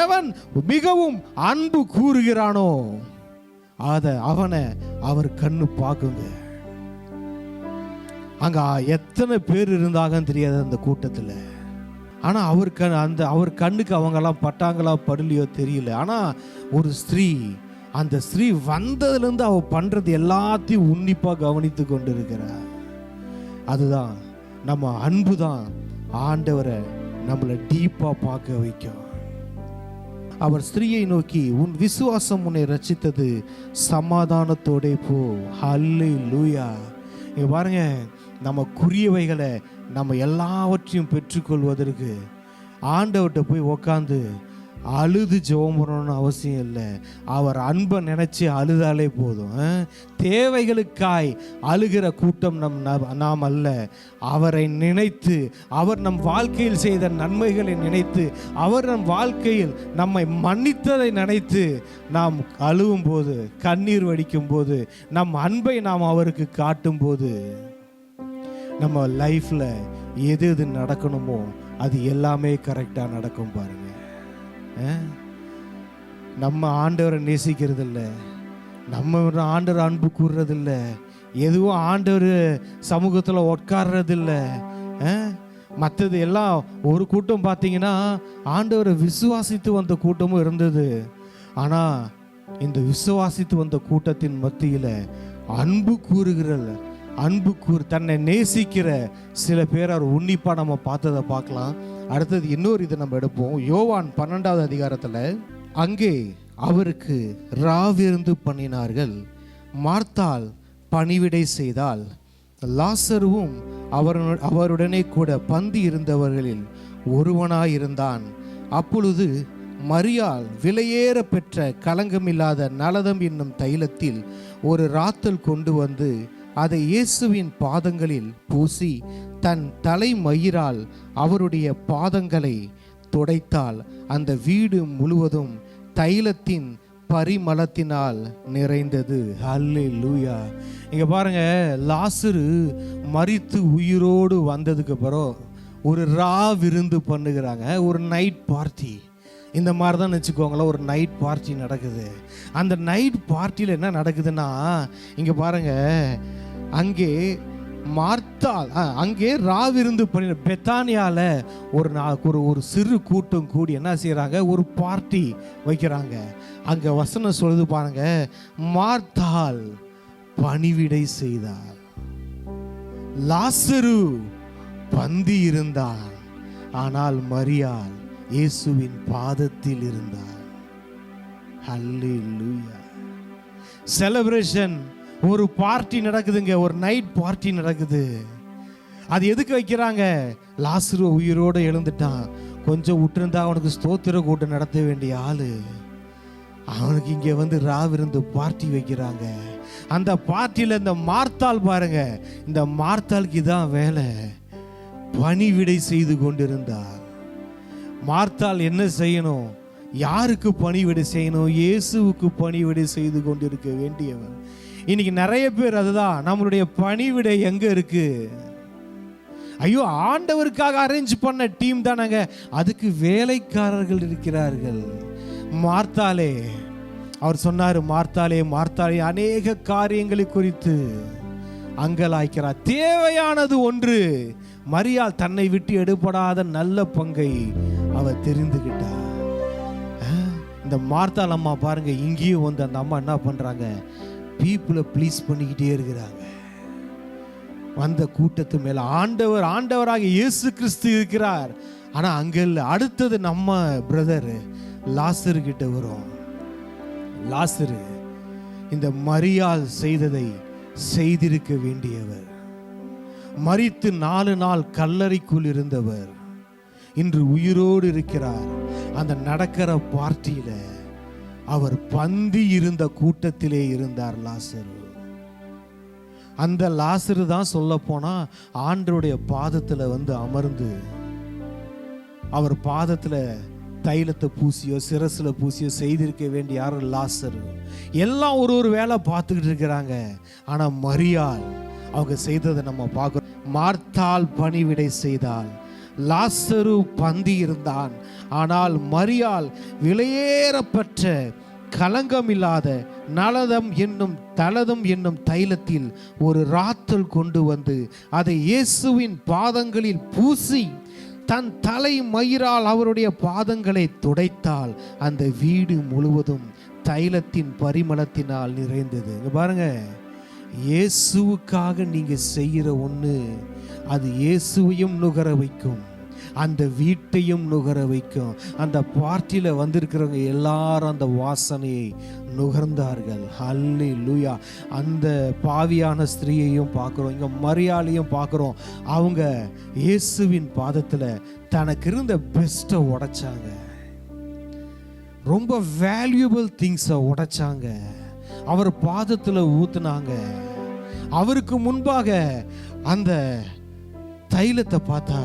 எவன் மிகவும் அன்பு கூறுகிறானோ அவனை அவர் கண்ணு பார்க்குங்க. அங்க எத்தனை பேர் இருந்தாங்கன்னு தெரியாது அந்த கூட்டத்தில். ஆனால் அவர் கண்ணுக்கு அவங்கெல்லாம் பட்டாங்களா படலையோ தெரியல. ஆனால் ஒரு ஸ்திரீ, அந்த ஸ்திரீ வந்ததுலேருந்து அவள் பண்ணுறது எல்லாத்தையும் உன்னிப்பாக கவனித்து கொண்டு இருக்கிறார். அதுதான் நம்ம அன்பு தான் ஆண்டவரை நம்மளை டீப்பாக பார்க்க வைக்கும். அவர் ஸ்திரீயை நோக்கி, உன் விசுவாசம் உன்னை ரட்சித்தது, சமாதானத்தோட போ. ஹல்லேலூயா. இங்க பாருங்க, நமக்குரியவைகளை நம்ம எல்லாவற்றையும் பெற்றுக்கொள்வதற்கு ஆண்டவர்கிட்ட போய் உக்காந்து அழுது ஜெபம் பண்ணணும்னு அவசியம் இல்லை. அவர் அன்பை நினைச்சு அழுதாலே போதும். தேவைகளுக்காய் அழுகிற கூட்டம் நாம் அல்ல. அவரை நினைத்து, அவர் நம் வாழ்க்கையில் செய்த நன்மைகளை நினைத்து, அவர் நம் வாழ்க்கையில் நம்மை மன்னித்ததை நினைத்து நாம் அழுவும் போது, கண்ணீர் வடிக்கும் போது, நம் அன்பை நாம் அவருக்கு காட்டும் போது, நம்ம லைஃப்ல எது எது நடக்கணுமோ அது எல்லாமே கரெக்டாக நடக்கும். பாருங்க, நம்ம ஆண்டவரை நேசிக்கிறது இல்லை, நம்ம ஆண்டவர் அன்பு கூறுறது இல்லை, எதுவும் ஆண்டவர் சமூகத்தில் உட்கார்றது இல்லை. மற்றது எல்லாம் ஒரு கூட்டம் பார்த்தீங்கன்னா ஆண்டவரை விசுவாசித்து வந்த கூட்டமும் இருந்தது. ஆனால் இந்த விசுவாசித்து வந்த கூட்டத்தின் மத்தியில் அன்பு கூறு தன்னை நேசிக்கிற சில பேர் அவர் உன்னிப்பாக நம்ம பார்த்ததை பார்க்கலாம். அடுத்தது இன்னொரு இதை நம்ம எடுப்போம். யோவான் 12வது அதிகாரத்தில், அங்கே அவருக்கு ராவிருந்து பண்ணினார்கள். மார்த்தாள் பணிவிடை செய்தால், லாசருவும் அவருடனே கூட பந்தி இருந்தவர்களில் ஒருவனாயிருந்தான். அப்பொழுது மரியாள் விலையேற பெற்ற களங்கமில்லாத நலதம் என்னும் தைலத்தில் ஒரு ராத்தல் கொண்டு வந்து அதை இயேசுவின் பாதங்களில் பூசி தன் தலைமயிரால் அவருடைய பாதங்களை துடைத்தால் அந்த வீடு முழுவதும் தைலத்தின் பரிமளத்தினால் நிறைந்தது. அல்லேலூயா. இங்க பாருங்க, லாசரு மரித்து உயிரோடு வந்ததுக்கு அப்புறம் ஒரு விருந்து பண்ணுகிறாங்க. ஒரு நைட் பார்ட்டி, இந்த மாதிரி தான் வச்சுக்கோங்களேன். ஒரு நைட் பார்ட்டி நடக்குது. அந்த நைட் பார்ட்டியில் என்ன நடக்குதுன்னா, இங்க பாருங்க, அங்கே மார்த்தாள் அங்கே ராவிருந்து பண்ணி பெத்தானியால ஒரு சிறு கூட்டம் கூடி என்ன செய்யறாங்க, ஒரு பார்ட்டி வைக்கிறாங்க. அங்க வசனம் சொல்லுது பாருங்க, மார்த்தாள் பணிவிடை செய்தாள், லாசரு பந்தி இருந்தான், ஆனால் மரியாள் இயேசுவின் பாதத்தில் இருந்தார். ஹல்லேலூயா. செலிப்ரேஷன், ஒரு பார்ட்டி நடக்குதுங்க, ஒரு நைட் பார்ட்டி நடக்குது. அது எதுக்கு வைக்கிறாங்க? லாசரு உயிரோடு எழுந்துட்டான். கொஞ்சம் விட்டுருந்தா அவனுக்கு ஸ்தோத்திர கூட்டம் நடத்த வேண்டிய ஆளு, அவனுக்கு இங்கே வந்து ராவிருந்து பார்ட்டி வைக்கிறாங்க. அந்த பார்ட்டியில் இந்த மார்த்தாள் பாருங்க, இந்த மார்த்தாளுக்கு இதான் வேலை, பணிவிடை செய்து கொண்டிருந்தார். மார்த்தாள் என்ன செய்யணும்? யாருக்கு பணிவிடை செய்யணும்? இயேசுவுக்கு பணிவிடை செய்து கொண்டிருக்க வேண்டியவன். இன்னைக்கு நிறைய பேர் அதுதான், நம்மளுடைய பணிவிடை எங்க இருக்கு? ஐயோ, ஆண்டவருக்காக அரேஞ்ச் பண்ண டீம் தானங்க, அதுக்கு வேலைக்காரர்கள் இருக்கிறார்கள். மார்த்தாளே, அவர் சொன்னார், மார்த்தாளே மார்த்தாளே அநேக காரியங்களை குறித்து அங்கலாய்க்கிறார், தேவையானது ஒன்று. மரியாள் தன்னை விட்டு எடுபடாத நல்ல பங்கை அவர் தெரிந்துகிட்டார். இந்த மார்த்தாள் அம்மா பாருங்க, இங்கேயும் வந்து அந்த அம்மா என்ன பண்றாங்க, பீப்புளை ப்ளீஸ் பண்ணிக்கிட்டே இருக்கிறாங்க. வந்த கூட்டத்து மேல ஆண்டவராக இயேசு கிறிஸ்து இருக்கிறார். ஆனா அங்க இல்ல. அடுத்தது நம்ம பிரதர் லாசரு கிட்ட வரும். லாசரு இந்த மரியாள் செய்ததை செய்திருக்க வேண்டியவர். மரித்து 4 நாள் கல்லறைக்குள் இருந்தவர் இன்று உயிரோடு இருக்கிறார். அந்த நடக்கிற பார்ட்டியில அவர் பந்தி இருந்த கூட்டத்திலே இருந்தார் லாசரு. அந்த லாசரு தான் சொல்ல போனா ஆண்டவருடைய பாதத்துல வந்து அமர்ந்து அவர் பாதத்துல தைலத்தை பூசியோ சிரசுல பூசியோ செய்திருக்க வேண்டிய யாரும் லாசரு. எல்லாம் ஒரு வேலை பார்த்துக்கிட்டு இருக்கிறாங்க. ஆனா மரியாள் அவங்க செய்ததை நம்ம பார்க்கிறோம். மார்த்தாள் பணிவிடை செய்தாள், லாசரு பந்தி இருந்தான். ஆனால் மரியாள் விலையேறப்பட்ட கலங்கமில்லாத நலதம் என்னும் தைலத்தில் ஒரு ராத்தல் கொண்டு வந்து அதை இயேசுவின் பாதங்களில் பூசி தன் தலை மயிரால் அவருடைய பாதங்களை துடைத்தால் அந்த வீடு முழுவதும் தைலத்தின் பரிமளத்தினால் நிறைந்தது. இங்க பாருங்க, இயேசுவுக்காக நீங்க செய்கிற ஒண்ணு அது இயேசுவையும் நுகர வைக்கும், அந்த வீட்டையும் நுகர வைக்கும். அந்த பார்ட்டியில வந்திருக்கிறவங்க எல்லாரும் அந்த வாசனையை நுகர்ந்தார்கள். ஹல்லேலூயா. அந்த பாவியான ஸ்திரீயையும் பார்க்கிறோம், இங்க மரியாளையும் பார்க்கிறோம். அவங்க இயேசுவின் பாதத்துல தனக்கு இருந்த பெஸ்ட்டை உடைச்சாங்க, ரொம்ப வேல்யூபிள் திங்ஸை உடைச்சாங்க, அவர் பாதத்துல ஊத்துனாங்க. அவருக்கு முன்பாக அந்த தைலத்தை பார்த்தா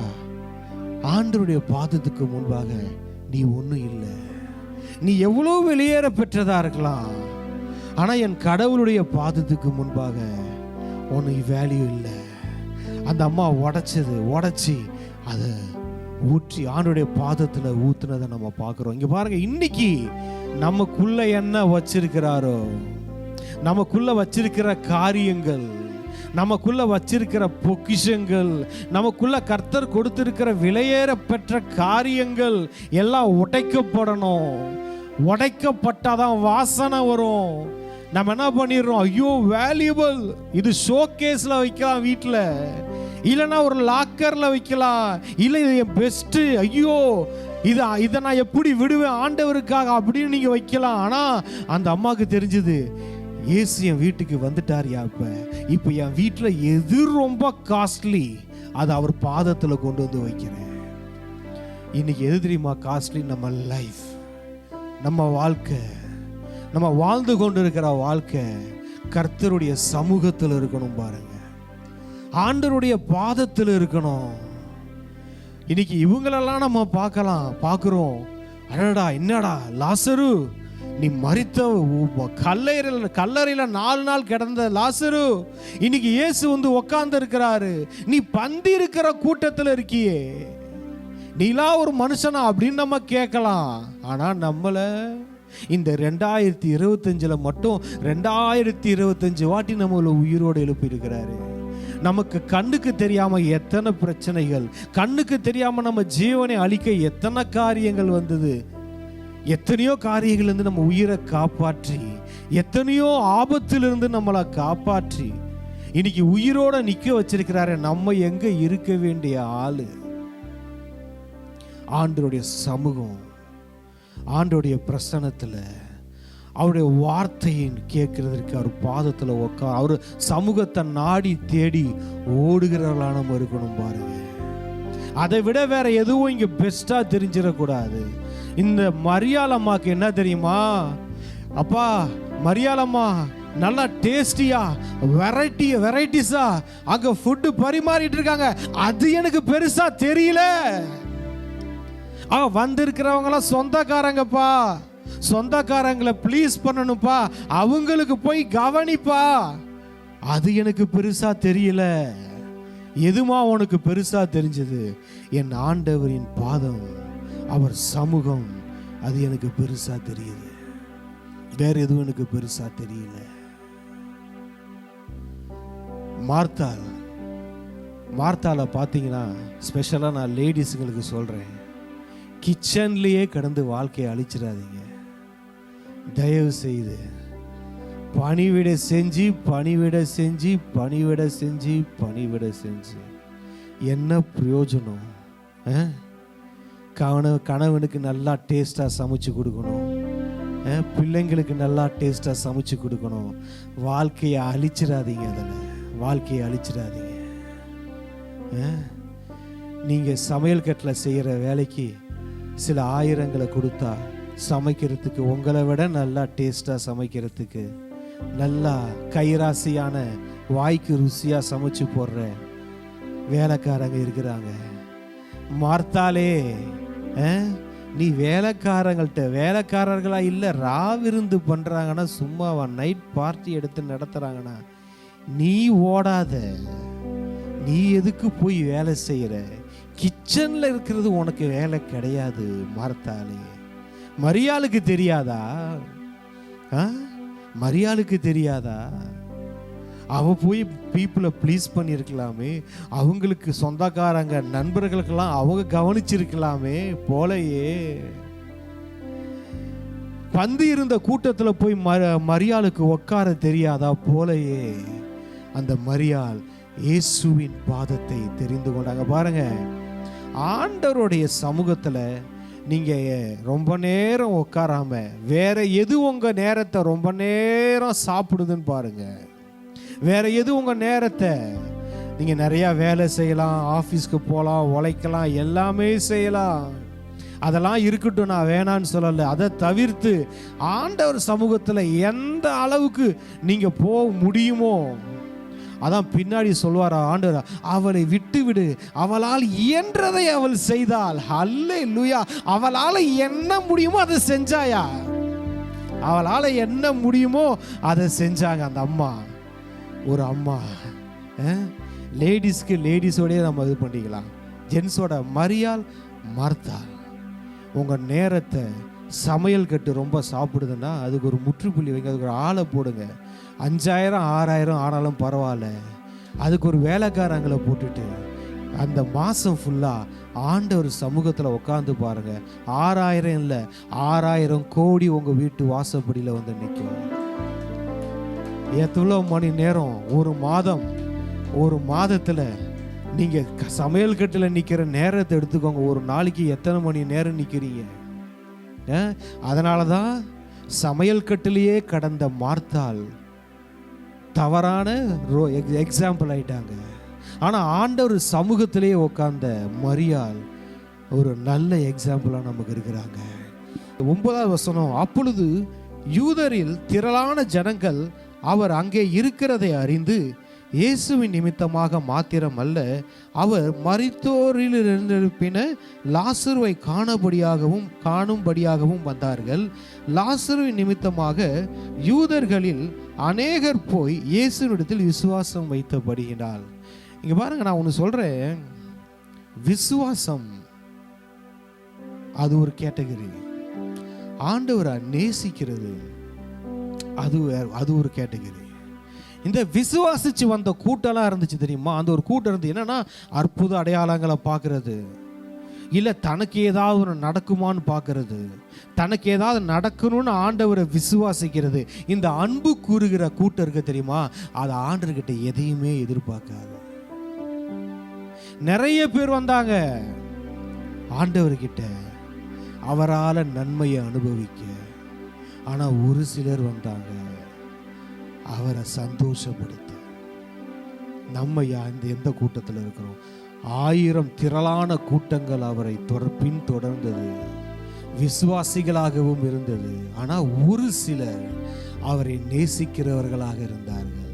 ஆண்டவருடைய பாதத்துக்கு முன்பாக நீ ஒன்றும் இல்லை, நீ எவ்வளோ வெளியேற பெற்றதா இருக்கலாம், ஆனால் என் கடவுளுடைய பாதத்துக்கு முன்பாக ஒன்று வேல்யூ இல்லை. அந்த அம்மா உடைச்சி அதை ஊற்றி ஆண்டவருடைய பாதத்தில் ஊற்றுனதை நம்ம பார்க்குறோம். இங்கே பாருங்க, இன்னைக்கு நமக்குள்ள என்ன வச்சிருக்கிறாரோ, நமக்குள்ள வச்சிருக்கிற காரியங்கள், நமக்குள்ள வச்சிருக்கிற பொக்கிஷங்கள், நமக்குள்ள கர்த்தர் கொடுத்திருக்கிற விலையேற பெற்ற காரியங்கள் எல்லாம் உடைக்கப்படணும். உடைக்கப்பட்டாதான் வாசனை வரும். நம்ம என்ன பண்ணிடுறோம், ஐயோ வேல்யூபிள், இது ஷோகேஸ்ல வைக்கலாம் வீட்டில், இல்லைன்னா ஒரு லாக்கர்ல வைக்கலாம், இல்லை இது என் பெஸ்ட், ஐயோ இதை நான் எப்படி விடுவேன் ஆண்டவருக்காக அப்படின்னு நீங்க வைக்கலாம். ஆனா அந்த அம்மாவுக்கு தெரிஞ்சது, இயேசு என் வீட்டுக்கு வந்துட்டாரியா, இப்போ என் வீட்டில் எது ரொம்ப காஸ்ட்லி அதை அவர் பாதத்தில் கொண்டு வந்து வைக்கிறேன். இன்னைக்கு எது தெரியுமா காஸ்ட்லி? நம்ம லைஃப், நம்ம வாழ்க்கை, நம்ம வாழ்ந்து கொண்டு இருக்கிற வாழ்க்கை கர்த்தருடைய சமூகத்தில் இருக்கணும். பாருங்க, ஆண்டவருடைய பாதத்தில் இருக்கணும். இன்னைக்கு இவங்களெல்லாம் நம்ம பார்க்குறோம், அடடா என்னடா லாசரு, நீ மரித்த கல்லறையில் 4 நாள் கிடந்த லாசரு, இன்னைக்கு இயேசு வந்து உட்கார்ந்து இருக்கிறாரு, நீ பந்தி இருக்கிற கூட்டத்தில் இருக்கியே, நீலாம் ஒரு மனுஷனா அப்படின்னு நம்ம கேட்கலாம். ஆனா நம்மளை இந்த 2025 மட்டும் 2025 வாட்டி நம்மள உயிரோடு எழுப்பி இருக்கிறாரு. நமக்கு கண்ணுக்கு தெரியாம எத்தனை பிரச்சனைகள், கண்ணுக்கு தெரியாம நம்ம ஜீவனை அழிக்க எத்தனை காரியங்கள் வந்தது, எத்தனையோ காரியங்கள் இருந்து நம்ம உயிரை காப்பாற்றி, எத்தனையோ ஆபத்திலிருந்து நம்மளை காப்பாற்றி இன்னைக்கு உயிரோட நிக்க வச்சிருக்கிறாரு. நம்ம எங்க இருக்க வேண்டிய ஆளு? ஆண்டவருடைய சமூகம், ஆண்டவருடைய பிரசன்னத்தில், அவருடைய வார்த்தையை கேட்கறதற்கு அவர் பாதத்தில் அவர் சமூகத்தை நாடி தேடி ஓடுகிறவர்களாக நம்ம இருக்கணும். பாருங்க, அதை விட வேற எதுவும் இங்க பெஸ்டா தெரிஞ்சிடக்கூடாது. இந்த மரியாளம்மாக்கு என்ன தெரியுமா, அப்பா மரியாளம்மா நல்லா டேஸ்டியா வெரைட்டிஸா அங்க ஃபுட்டு பரிமாறிட்டு இருக்காங்க, அது எனக்கு பெருசா தெரியல. வந்திருக்கிறவங்களாம் சொந்தக்காரங்கப்பா, சொந்தக்காரங்களை ப்ளீஸ் பண்ணணும்ப்பா, அவங்களுக்கு போய் கவனிப்பா, அது எனக்கு பெருசா தெரியல. எதுமா உனக்கு பெருசா தெரிஞ்சது? என் ஆண்டவரின் பாதம், அவர் சமூகம், அது எனக்கு பெருசா தெரியுது. வேற எதுவும் எனக்கு பெருசா தெரியல. மார்த்தால பார்த்தீங்கன்னா ஸ்பெஷலாக நான் லேடிஸுங்களுக்கு சொல்கிறேன், கிச்சன்லேயே கடந்து வாழ்க்கையை அழிச்சிடாதீங்க. தயவு செய்து பணிவிட செஞ்சு என்ன பிரயோஜனம்? கணவனுக்கு நல்லா டேஸ்டாக சமைச்சு கொடுக்கணும், பிள்ளைங்களுக்கு நல்லா டேஸ்டாக சமைச்சு கொடுக்கணும். வாழ்க்கையை அழிச்சிடாதீங்க, வாழ்க்கையை அழிச்சிடாதீங்க. நீங்கள் சமையல் கட்டில் செய்கிற வேலைக்கு சில ஆயிரங்களை கொடுத்தா சமைக்கிறதுக்கு, உங்களை விட நல்லா டேஸ்டாக சமைக்கிறதுக்கு, நல்லா கைராசியான வாய்க்கு ருசியாக சமைச்சு போடுற வேலைக்காரங்க இருக்கிறாங்க. மார்த்தாலே, நீ வேலைக்காரர்களா இல்லை ராவிருந்து பண்ணுறாங்கன்னா, சும்மா நைட் பார்ட்டி எடுத்து நடத்துகிறாங்கன்னா நீ ஓடாத. நீ எதுக்கு போய் வேலை செய்கிற? கிச்சனில் இருக்கிறது உனக்கு வேலை கிடையாது. மார்த்தாலே, மரியாளுக்கு தெரியாதா? மரியாளுக்கு தெரியாதா? அவ போய் பீப்புளை ப்ளீஸ் பண்ணியிருக்கலாமே, அவங்களுக்கு சொந்தக்காரங்க நண்பர்களுக்கெல்லாம் அவங்க கவனிச்சிருக்கலாமே. போலையே, பந்தி இருந்த கூட்டத்தில் போய் மரியாளுக்கு உட்கார தெரியாதா? போலையே, அந்த மரியாள் இயேசுவின் பாதத்தை தெரிந்து கொண்டாங்க. பாருங்க, ஆண்டவருடைய சமூகத்தில் நீங்கள் ரொம்ப நேரம் உட்காராம வேற எது உங்கள் நேரத்தை ரொம்ப நேரம் சாப்பிடுதுன்னு பாருங்க. வேற எது உங்கள் நேரத்தை, நீங்கள் நிறையா வேலை செய்யலாம், ஆஃபீஸ்க்கு போகலாம், உழைக்கலாம், எல்லாமே செய்யலாம், அதெல்லாம் இருக்கட்டும், நான் வேணான்னு சொல்லலை. அதை தவிர்த்து ஆண்டவர் சமூகத்தில் எந்த அளவுக்கு நீங்கள் போக முடியுமோ, அதான் பின்னாடி சொல்வாரா ஆண்டவர், அவளை விட்டு விடு, அவளால் இயன்றதை அவள் செய்தாள். அல்லேலூயா. அவளால் என்ன முடியுமோ அதை செஞ்சாயா? அவளால் என்ன முடியுமோ அதை செஞ்சாங்க அந்த அம்மா. ஒரு அம்மா, லேடிஸ்க்கு லேடிஸோடய நம்ம இது பண்ணிக்கலாம், ஜென்ஸோட மரியாள் மார்த்தாள். உங்கள் நேரத்தை சமையல் கட்டு ரொம்ப சாப்பிடுதுன்னா அதுக்கு ஒரு முற்றுப்புள்ளி வைங்க, அதுக்கு ஒரு ஆளை போடுங்க. 5000 6000 ஆனாலும் பரவாயில்ல, அதுக்கு ஒரு வேலைக்காரங்களை போட்டுட்டு அந்த மாதம் ஃபுல்லாக ஆண்டவர் சமூகத்தில் உட்காந்து பாருங்க. 6000 இல்லை, 6000 கோடி உங்கள் வீட்டு வாசப்படியில் வந்து நிற்கும். எவ்வளோ மணி நேரம் ஒரு மாதத்தில் நீங்கள் சமையல் கட்டில் நிற்கிற நேரத்தை எடுத்துக்கோங்க. ஒரு நாளைக்கு எத்தனை மணி நேரம் நிற்கிறீங்க? அதனால தான் சமையல் கட்டிலேயே கடந்த மார்த்தாள் தவறான எக்ஸாம்பிள் ஆயிட்டாங்க. ஆனால் ஆண்டவர் சமூகத்திலேயே உட்கார்ந்த மரியாள் ஒரு நல்ல எக்ஸாம்பிளாக நமக்கு இருக்கிறாங்க. 9வது வசனம், அப்பொழுது யூதரில் திரளான ஜனங்கள் அவர் அங்கே இருக்கிறதை அறிந்து இயேசுவின் நிமித்தமாக மாத்திரம் அல்ல, அவர் மரித்தோரில் எழுப்பின லாசருவை காணும்படியாகவும் வந்தார்கள். லாசருவின் நிமித்தமாக யூதர்களில் அநேகர் போய் இயேசுவினிடத்தில் விசுவாசம் வைத்தபடியினால். இங்க பாருங்க, நான் ஒன்று சொல்றேன். விசுவாசம் அது ஒரு கேட்டகரி, ஆண்டவரை நேசிக்கிறது அது ஒரு கேட்டகரி. இந்த விசுவாசிச்சு வந்த கூட்டம்லாம் இருந்துச்சு தெரியுமா? அந்த ஒரு கூட்டம் இருந்து என்னன்னா, அற்புத அடையாளங்களை பார்க்கறது, இல்லை தனக்கு ஏதாவது ஒரு நடக்குமான்னு பார்க்கறது, தனக்கு ஏதாவது நடக்கணும்னு ஆண்டவரை விசுவாசிக்கிறது. இந்த அன்பு கூறுகிற கூட்டம் இருக்கு தெரியுமா, அது ஆண்டவர்கிட்ட எதையுமே எதிர்பார்க்காது. நிறைய பேர் வந்தாங்க ஆண்டவர்கிட்ட அவரால் நன்மையை அனுபவிக்க. ஆனால் ஒரு சிலர் வந்தாங்க அவரை சந்தோஷப்படுத்த. நம்ம எந்த கூட்டத்தில் இருக்கிறோம்? 1000 திரளான கூட்டங்கள் அவரை பின்தொடர்ந்தது, விசுவாசிகளாகவும் இருந்தது. ஆனால் ஒரு சிலர் அவரை நேசிக்கிறவர்களாக இருந்தார்கள்.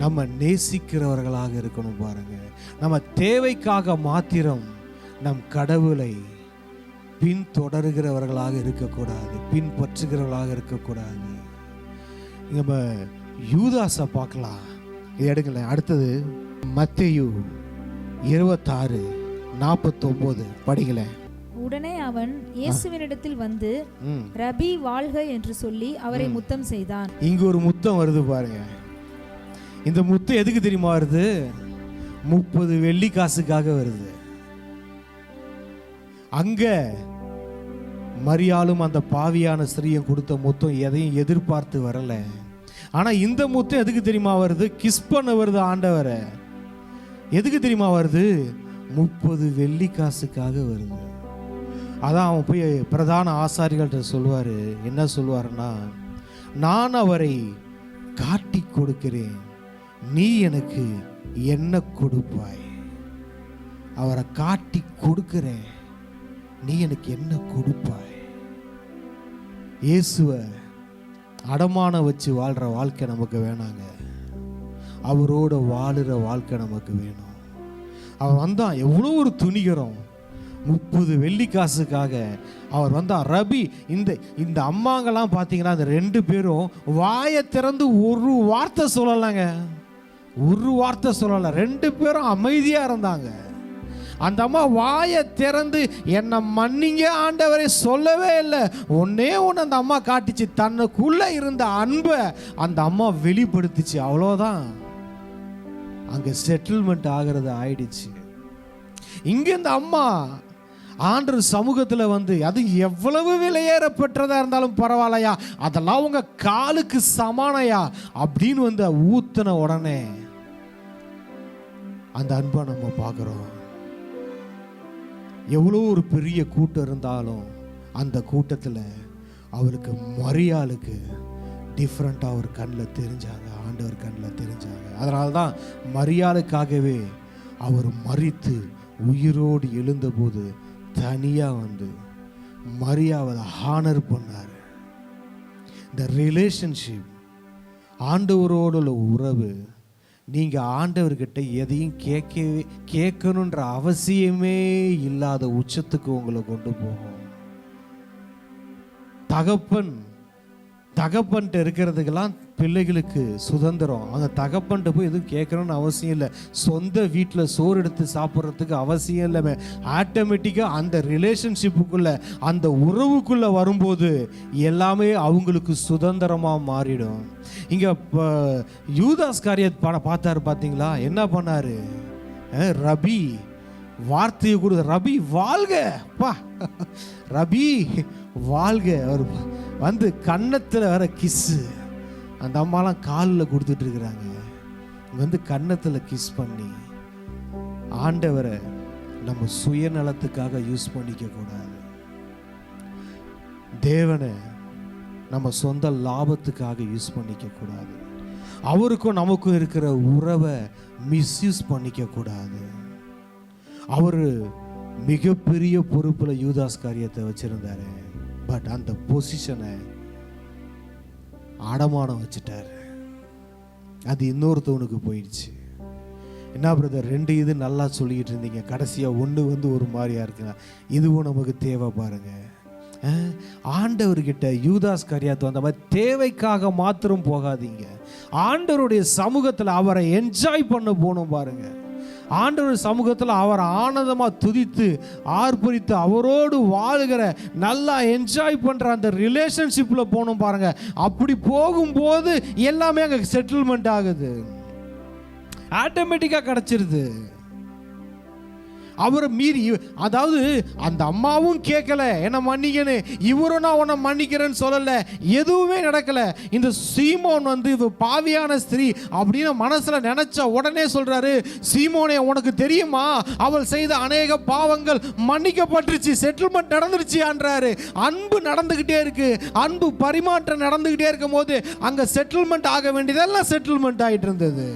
நம்ம நேசிக்கிறவர்களாக இருக்கணும் பாருங்க. நம்ம தேவைக்காக மாத்திரம் நம் கடவுளை பின்தொடர்கிறவர்களாக இருக்கக்கூடாது, பின்பற்றுகிறவர்களாக இருக்கக்கூடாது. நம்ம யூதாஸை பார்க்கலாம். இது எடுக்கல. அடுத்தது மத்தேயு 26:49 படிக்கல. உடனே அவன் இயேசுவினிடத்தில் வந்து ரபி வாழ்க என்று சொல்லி அவரை முத்தம் செய்தான். இங்க ஒரு முத்தம் வருது பாருங்க. இந்த முத்தம் எதுக்கு தெரியுமா வருது? 30 வெள்ளி காசுக்காக வருது. அங்க மரியாளும் அந்த பாவியான ஸ்திரீயும் கொடுத்த முத்தம் எதையும் எதிர்பார்த்து வரல. ஆனா இந்த முத்தம் எதுக்கு தெரியுமா வருது? கிஸ் பண்ண வருது ஆண்டவரை. எதுக்கு தெரியுமா வருது? 30 வெள்ளி காசுக்காக வருது. அதான் அவன் போய் பிரதான ஆசாரிகள்கிட்ட சொல்லுவாரு. என்ன சொல்லுவாருன்னா, நான் அவரை காட்டி கொடுக்கிறேன், நீ எனக்கு என்ன கொடுப்பாய்? அவரை காட்டி கொடுக்கிறேன், நீ எனக்கு என்ன கொடுப்பாய்? இயேசுவை அடமான வச்சு வாழ்கிற வாழ்க்கை நமக்கு வேணாங்க. அவரோட வாழுற வாழ்க்கை நமக்கு வேணும். அவர் வந்தான், எவ்வளோ ஒரு துணிகரம். 30 வெள்ளி காசுக்காக அவர் வந்தான். ரபி, இந்த அம்மாங்கெல்லாம் பார்த்தீங்கன்னா அந்த 2 பேரும் வாயை திறந்து ஒரு வார்த்தை சொல்லலைங்க. ஒரு வார்த்தை சொல்லலை. 2 பேரும் அமைதியாக இருந்தாங்க. அந்த அம்மா வாயை திறந்து என்னை மன்னிங்க ஆண்டவரை சொல்லவே இல்லை. ஒன்னே ஒன்று அந்த அம்மா காட்டிச்சு, தன்னுக்குள்ள இருந்த அன்பை அந்த அம்மா வெளிப்படுத்திச்சு. அவ்வளோதான், அங்கே செட்டில்மெண்ட் ஆகிறது ஆயிடுச்சு. இங்கே இந்த அம்மா ஆண்டவர் சமூகத்தில் வந்து, அது எவ்வளவு விலையேறப்பட்டதாக இருந்தாலும் பரவாயில்லையா, அதெல்லாம் உங்க காலுக்கு சமானையா அப்படின்னு வந்து ஊத்துன உடனே அந்த அன்பை நம்ம பார்க்குறோம். எவ்வளோ ஒரு பெரிய கூட்டம் இருந்தாலும் அந்த கூட்டத்தில் அவருக்கு மரியாளுக்கு டிஃப்ரெண்ட்டாக ஒரு கண்ணில் தெரிஞ்சாங்க, ஆண்டவர் கண்ணில் தெரிஞ்சாங்க. அதனால தான் மரியாளுக்காகவே அவர் மரித்து உயிரோடு எழுந்தபோது தனியாக வந்து மரியாவை ஹானர் பண்ணார். இந்த ரிலேஷன்ஷிப், ஆண்டவரோட உள்ள உறவு, நீங்கள் ஆண்டவர்கிட்ட எதையும் கேட்கணுன்ற அவசியமே இல்லாத உச்சத்துக்கு உங்களை கொண்டு போகும். தகப்பன் தகப்பன்ட்டு இருக்கிறதுக்கெல்லாம் பிள்ளைகளுக்கு சுதந்திரம். அந்த தகப்பன்ட்டு போய் எதுவும் கேட்கணும்னு அவசியம் இல்லை. சொந்த வீட்டில் சோறு எடுத்து சாப்பிட்றதுக்கு அவசியம் இல்லை. ஆட்டோமேட்டிக்காக அந்த ரிலேஷன்ஷிப்புக்குள்ள, அந்த உறவுக்குள்ளே வரும்போது எல்லாமே அவங்களுக்கு சுதந்திரமாக மாறிடும். இங்கே யூதாஸ் காரியத் பார்த்தாரு பார்த்தீங்களா? என்ன பண்ணாரு? ரபி வார்த்தையை கொடுத்த, ரபி வாழ்க பா, ரபி வாழ்க. அவர் வந்து கன்னத்தில் வர கிஸ்ஸு, அந்த அம்மாலாம் காலில் கொடுத்துட்டு இருக்கிறாங்க. வந்து கன்னத்தில் கிஸ் பண்ணி, ஆண்டவரை நம்ம சுயநலத்துக்காக யூஸ் பண்ணிக்க கூடாது. தேவனை நம்ம சொந்த லாபத்துக்காக யூஸ் பண்ணிக்க கூடாது. அவருக்கும் நமக்கும் இருக்கிற உறவை மிஸ்யூஸ் பண்ணிக்க கூடாது. அவர் மிகப்பெரிய பொறுப்பில் யூதாஸ் காரியத்தை வச்சிருந்தாரு. பட் அந்த பொசிஷனை அடமானம் வச்சுட்டாரு. அது இன்னொருத்தவனுக்கு போயிடுச்சு. என்ன பிரதர், 2 இது நல்லா சொல்லிக்கிட்டு இருந்தீங்க, கடைசியாக ஒன்று வந்து ஒரு மாதிரியா இருக்குங்க. இதுவும் நமக்கு தேவை பாருங்க. ஆண்டவர்கிட்ட யூதாஸ் காரியாத்து வந்த மாதிரி தேவைக்காக மாத்திரம் போகாதீங்க. ஆண்டவருடைய சமூகத்தில் அவரை என்ஜாய் பண்ண போகணும் பாருங்க. ஆண்டவர் சமூகத்தில் அவரை ஆனந்தமாக துதித்து ஆர்ப்பரித்து அவரோடு வாழ்கிற, நல்லா என்ஜாய் பண்ணுற அந்த ரிலேஷன்ஷிப்பில் போகணும் பாருங்க. அப்படி போகும்போது எல்லாமே அங்கே செட்டில்மெண்ட் ஆகுது, ஆட்டோமேட்டிக்காக கிடச்சிருது. அவரை மீறி, அதாவது அந்த அம்மாவும் கேட்கல என்ன மன்னிக்கன்னு, இவரும் நான் உன்னை மன்னிக்கிறேன்னு சொல்லலை, எதுவுமே நடக்கலை. இந்த சீமோன் வந்து இது பாவியான ஸ்திரீ அப்படின்னு மனசில் நினைச்ச உடனே சொல்றாரு, சீமோனே உனக்கு தெரியுமா அவள் செய்த அநேக பாவங்கள் மன்னிக்கப்பட்டுருச்சு, செட்டில்மெண்ட் நடந்துருச்சுன்றாரு. அன்பு நடந்துகிட்டே இருக்கு, அன்பு பரிமாற்றம் நடந்துகிட்டே இருக்கும் போது அங்க செட்டில்மெண்ட் ஆக வேண்டியதெல்லாம் செட்டில்மெண்ட் ஆயிட்டு இருந்தது.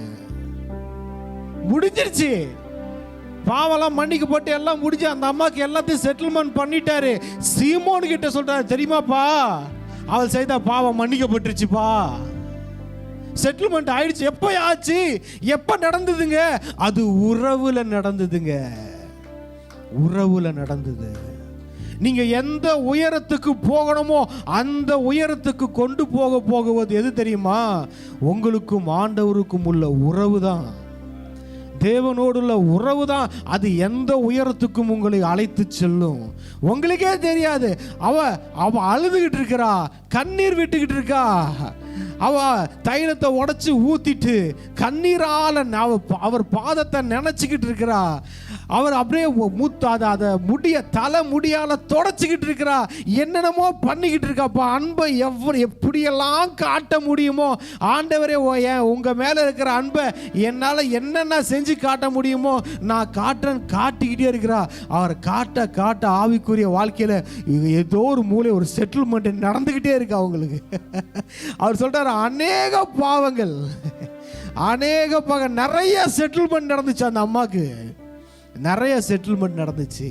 முடிஞ்சிருச்சு, பாவெல்லாம் மன்னிக்கப்பட்டு எல்லாம் முடிஞ்சு அந்த அம்மாக்கு எல்லாத்தையும் செட்டில்மெண்ட் பண்ணிட்டாரு. சீமோன் கிட்ட சொல்றாரு, தெரியுமாப்பா அவள் செய்த பாவம் மன்னிக்கப்பட்டுருச்சுப்பா, செட்டில்மெண்ட் ஆயிடுச்சு. எப்போ ஆச்சு, எப்ப நடந்ததுங்க? அது உறவுல நடந்ததுங்க, உறவுல நடந்தது. நீங்க எந்த உயரத்துக்கு போகணுமோ அந்த உயரத்துக்கு கொண்டு போகுவது எது தெரியுமா? உங்களுக்கும் ஆண்டவருக்கும் உள்ள உறவு தான், தேவனோடுள்ள உறவு தான். அது எந்த உயரத்துக்கும் உங்களை அழைத்து செல்லும். உங்களுக்கே தெரியாது. அவ அழுதுகிட்டு இருக்கிறா, கண்ணீர் விட்டுக்கிட்டு இருக்கா, அவ தைலத்தை உடைச்சு ஊத்திட்டு கண்ணீரால அவர் பாதத்தை நினைச்சுக்கிட்டு இருக்கிறா. அவர் அப்படியே அதை முடிய தலை முடியால தொடச்சிக்கிட்டு இருக்கிறா, என்னென்னமோ பண்ணிக்கிட்டு இருக்காப்பா. அன்பை எப்படியெல்லாம் காட்ட முடியுமோ ஆண்டவரே, உங்க மேல இருக்கிற அன்பை என்னால் என்னென்ன செஞ்சு காட்ட முடியுமோ நான் காட்டிக்கிட்டே இருக்கிறா. அவர் காட்ட காட்ட ஆவிக்குரிய வாழ்க்கையில ஏதோ ஒரு மூலை ஒரு செட்டில்மெண்ட் நடந்துகிட்டே இருக்கு அவங்களுக்கு. அவர் சொல்றாரு, அநேக பாவங்கள் நிறைய செட்டில்மெண்ட் நடந்துச்சு. அந்த அம்மாக்கு நிறைய செட்டில்மெண்ட் நடந்துச்சு.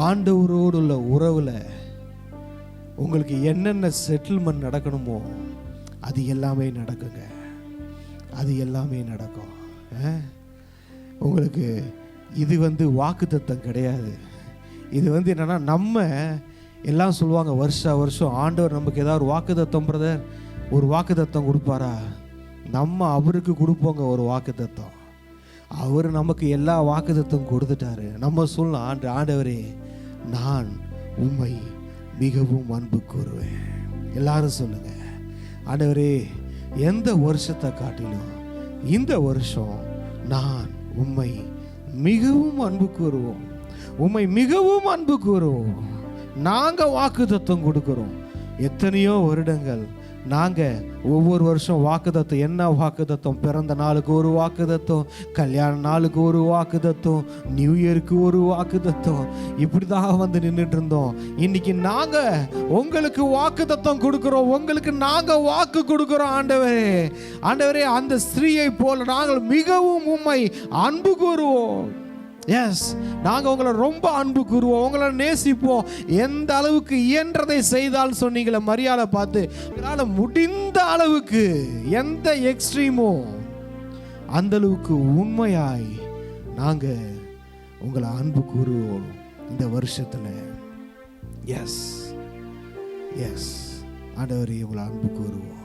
ஆண்டவரோடு உள்ள உறவுல உங்களுக்கு என்னென்ன செட்டில்மெண்ட் நடக்கணுமோ அது எல்லாமே நடக்குங்க, அது எல்லாமே நடக்கும். உங்களுக்கு இது வந்து வாக்குத்தத்தம் கிடையாது. இது வந்து என்னன்னா, நம்ம எல்லாம் சொல்லுவாங்க வருஷம் ஆண்டவர் நமக்கு ஏதாவது ஒரு வாக்குத்தத்தம், பிரதர் ஒரு வாக்குத்தத்தம் கொடுப்பாரா? நம்ம அவருக்கு கொடுப்போங்க ஒரு வாக்குத்தத்தம். அவர் நமக்கு எல்லா வாக்குத்தத்தம் கொடுத்துட்டாரு. நம்ம சொல்லலாம், ஆண்டவரே நான் உம்மை மிகவும் அன்பு கூறுவேன். எல்லாரும் சொல்லுங்க, ஆண்டவரே எந்த வருஷத்தை காட்டிலும் இந்த வருஷம் நான் உம்மை மிகவும் அன்பு கூறுவோம், உம்மை மிகவும் அன்பு கூறுவோம். நாங்க வாக்குத்தத்தம் கொடுக்கிறோம். எத்தனையோ வருடங்கள் நாங்க ஒவ்வொரு வருஷம் வாக்குத்தத்தம், என்ன வாக்குத்தத்தம்? பிறந்த நாளுக்கு ஒரு வாக்குத்தத்தம், கல்யாண நாளுக்கு ஒரு வாக்குத்தத்தம், நியூ இயருக்கு ஒரு வாக்குத்தத்தம், இப்படிதான் வந்து நின்றுட்டு இருந்தோம். இன்னைக்கு நாங்க உங்களுக்கு வாக்குத்தத்தம் கொடுக்கிறோம், உங்களுக்கு நாங்க வாக்கு கொடுக்கிறோம். ஆண்டவரே, ஆண்டவரே அந்த ஸ்திரீயை போல நாங்கள் மிகவும் உம்மை அன்பு கூறுவோம். எஸ், நாங்கள் உங்களை ரொம்ப அன்பு கூறுவோம், உங்களை நேசிப்போம். எந்த அளவுக்கு இயன்றதை செய்தால் சொன்னீங்களே மரியாதை பார்த்து, அதனால் முடிந்த அளவுக்கு எந்த எக்ஸ்ட்ரீமோ அந்த அளவுக்கு உண்மையாய் நாங்கள் உங்களை அன்பு கூறுவோம் இந்த வருஷத்தில். எஸ் எஸ், ஆண்டவரே உங்களை அன்பு கூறுவோம்.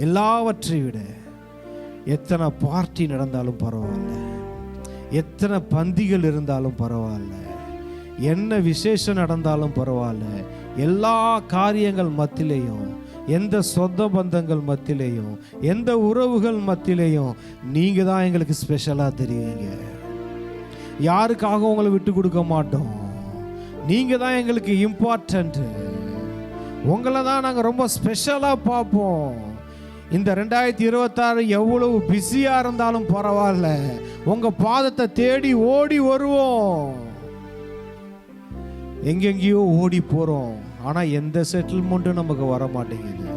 எல்லாவற்றை விட எத்தனை பார்ட்டி நடந்தாலும் பரவாயில்ல, எத்தனை பந்திகள் இருந்தாலும் பரவாயில்ல, என்ன விசேஷம் நடந்தாலும் பரவாயில்ல, எல்லா காரியங்கள் மத்தியிலையும், எந்த சொந்த பந்தங்கள் மத்தியிலையும், எந்த உறவுகள் மத்தியிலையும் நீங்கள் தான் எங்களுக்கு ஸ்பெஷலாக தெரியுங்க. யாருக்காக உங்களை விட்டு கொடுக்க மாட்டோம். நீங்கள் தான் எங்களுக்கு இம்பார்ட்டன்ட்டு. உங்களை தான் நாங்கள் ரொம்ப ஸ்பெஷலாக பார்ப்போம். இந்த 2026 எவ்வளவு பிஸியாக இருந்தாலும் பரவாயில்ல, உங்கள் பாதத்தை தேடி ஓடி வருவோம். எங்கெங்கேயோ ஓடி போகிறோம், ஆனால் எந்த செட்டில்மெண்ட்டும் நமக்கு வர மாட்டேங்குது.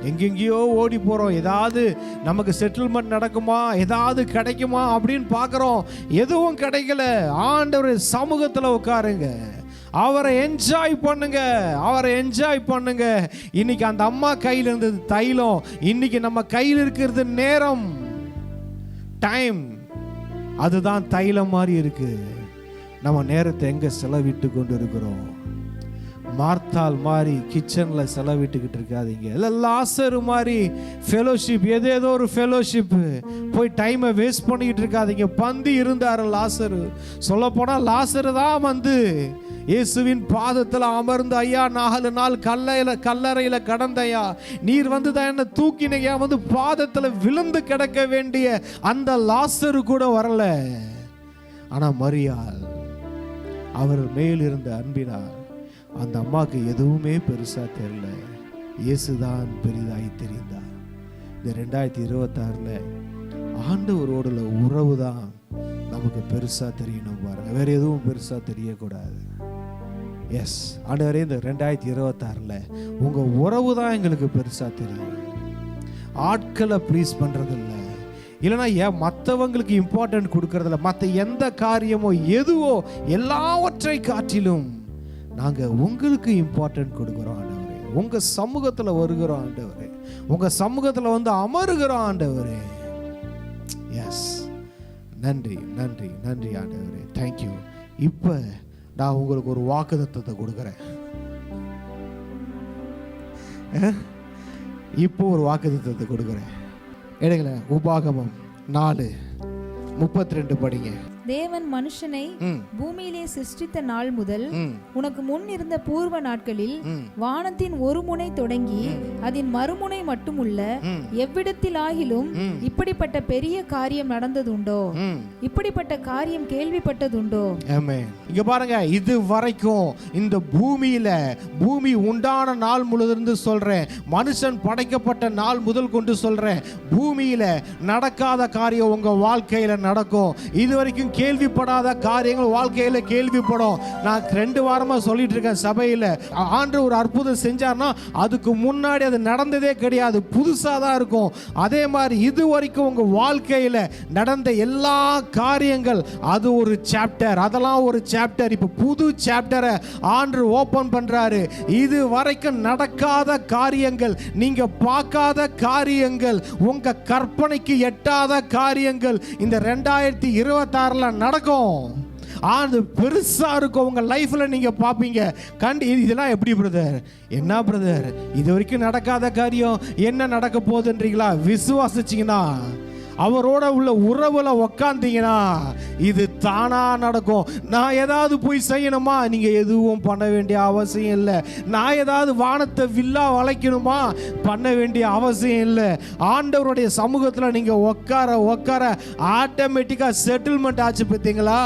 எங்கெங்கேயோ ஓடி போகிறோம், ஏதாவது நமக்கு செட்டில்மெண்ட் நடக்குமா, ஏதாவது கிடைக்குமா அப்படின்னு பார்க்குறோம். எதுவும் கிடைக்கல. ஆண்டவர் சமூகத்தில் உட்காருங்க, அவரை என்ஜாய் பண்ணுங்க, அவரை என்ஜாய் பண்ணுங்க. இன்னைக்கு அந்த அம்மா கையில் இருந்தது தைலம், இன்னைக்கு நம்ம கையில் இருக்கிறது நேரம், டைம். அதுதான் தைலம் மாதிரி இருக்கு. நம்ம நேரத்தை எங்க செலவிட்டு கொண்டு இருக்கிறோம்? மார்த்தாள் மாதிரி கிச்சனில் செலவிட்டுக்கிட்டு இருக்காதீங்க. இல்லை லாசரு மாதிரி ஃபெலோஷிப், ஏதேதோ ஒரு ஃபெலோஷிப்பு போய் டைமை வேஸ்ட் பண்ணிக்கிட்டு இருக்காதீங்க. பந்தி இருந்தார் லாசரு. சொல்லப்போனால் லாசரு தான் வந்து இயேசுவின் பாதத்தில் அமர்ந்து, ஐயா 4 நாள் கல்லறையில் கடந்தையா, நீர் வந்து தான் என்ன தூக்கினையா, வந்து பாதத்தில் விழுந்து கிடக்க வேண்டிய அந்த லாசரு கூட வரல. ஆனால் மரியாள் அவர் மேல் இருந்த அன்பினார் அந்த அம்மாவுக்கு எதுவுமே பெருசா தெரியல. இயேசுதான் பெரிதாய் தெரிந்தார். இந்த 2026 ஆண்டவரோட உறவு தான் நமக்கு பெருசா தெரியணும் பாருங்க. வேற எதுவும் பெருசா தெரியக்கூடாது. எஸ் ஆண்டவரே, இந்த 2026 உங்க உறவு தான் எங்களுக்கு பெருசா தெரியும். ஆட்களை ப்ளீஸ் பண்றது இல்லை, இல்லைன்னா ஏன் மற்றவங்களுக்கு இம்பார்ட்டன்ட் கொடுக்கறதில்ல. மற்ற எந்த காரியமோ எதுவோ எல்லாவற்றை காட்டிலும் நாங்கள் உங்களுக்கு இம்பார்ட்டன்ட் கொடுக்குறோம் ஆண்டவரே. உங்கள் சமூகத்தில் வருகிறோம் ஆண்டவரே, உங்கள் சமூகத்தில் வந்து அமருகிறோம் ஆண்டவரே. எஸ், நன்றி நன்றி நன்றி ஆண்டவரே, தேங்க்யூ. இப்போ நான் உங்களுக்கு ஒரு வாக்குத்தத்தத்தை கொடுக்குறேன். இப்போ ஒரு வாக்குத்தத்தத்தை கொடுக்குறேன். எடுங்களேன், உபாகமம் 4:32 படிங்க. தேவன் மனுஷனை பூமியிலே சிருஷ்டித்த நாள் முதல் உனக்கு முன் இருந்த பூர்வ நாட்களில் வானத்தின் ஒரு முனை தொடங்கி அதன் மறுமுனை மட்டுமுள்ள எவ்விடத்தில் ஆகிலும் இப்படிப்பட்ட பெரிய காரியம் நடந்ததுண்டோ, இப்படிப்பட்ட காரியம் கேள்விப்பட்டதுண்டோ? இங்க பாருங்க, இது வரைக்கும் இந்த பூமி உண்டான நாள் முழுதிருந்து சொல்றேன், மனுஷன் படைக்கப்பட்ட நாள் முதல் கொண்டு சொல்றேன், பூமியில நடக்காத காரியம் உங்க வாழ்க்கையில நடக்கும். இது வரைக்கும் கேள்விப்படாத காரியங்கள் வாழ்க்கையில கேள்விப்படும். நான் 2 வாரமா சொல்லிட்டு இருக்கேன் சபையில, ஆண்டு ஒரு அற்புதம் செஞ்சார்னா அதுக்கு முன்னாடி அது நடந்ததே கிடையாது, புதுசா தான் இருக்கும். அதே மாதிரி இது வரைக்கும் உங்க வாழ்க்கையில நடந்த எல்லா காரியங்கள் அது ஒரு சாப்டர், அதெல்லாம் ஒரு சாப்டர். இப்ப புது சாப்டரை ஆண்டு ஓபன் பண்றாரு. இது வரைக்கும் நடக்காத காரியங்கள், நீங்க பார்க்காத காரியங்கள், உங்க கற்பனைக்கு எட்டாத காரியங்கள் இந்த 2026 நடக்கும். அது பெருசா இருக்கும். உங்க லைஃப்ல நீங்க பாப்பீங்க. இதெல்லாம் எப்படி பிரதர், என்ன பிரதர், இது வரைக்கும் நடக்காத காரியம் என்ன நடக்க போகுதுன்றீங்களா? விசுவாசிச்சீங்கன்னா, அவரோட உள்ள உறவுல உக்காந்தீங்கன்னா இது தானா நடக்கும். நான் ஏதாவது போய் செய்யணுமா? நீங்க எதுவும் பண்ண வேண்டிய அவசியம் இல்லை. நான் ஏதாவது வானத்தை வில்லா வளைக்கணுமா? பண்ண வேண்டிய அவசியம் இல்லை. ஆண்டவருடைய சமூகத்தில் நீங்க உட்கார ஆட்டோமேட்டிக்கா செட்டில்மெண்ட் ஆச்சு. பார்த்தீங்களா?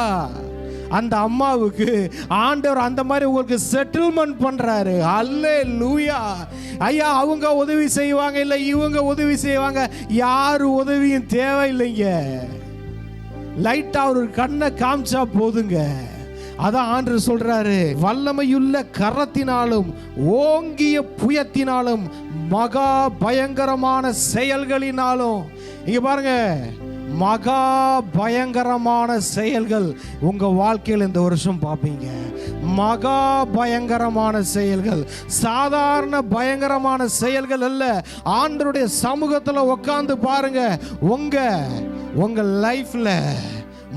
அந்த அம்மாவுக்கு ஆண்டவர் அந்த மாதிரி உங்களுக்கு செட்டில்மெண்ட் பண்றாரு. அல்லேலூயா. ஐயா, அவங்க உதவி செய்வாங்க, இல்லை இவங்க உதவி செய்வாங்க, யாரு உதவியும் தேவையில்லைங்க. லைட்டா ஒரு கண்ணை காமிச்சா போதுங்க. அதான் ஆண்டவர் சொல்றாரு, வல்லமையுள்ள கரத்தினாலும் ஓங்கிய புயத்தினாலும் மகா பயங்கரமான செயல்களினாலும். இங்க பாருங்க, மகா பயங்கரமான செயல்கள் உங்க வாழ்க்கையில் இந்த வருஷம் பார்ப்பீங்க. மகா பயங்கரமான செயல்கள், சாதாரண பயங்கரமான செயல்கள் அல்ல. ஆண்டவருடைய சமூகத்தில் உட்கார்ந்து பாருங்க, உங்க லைஃப்ல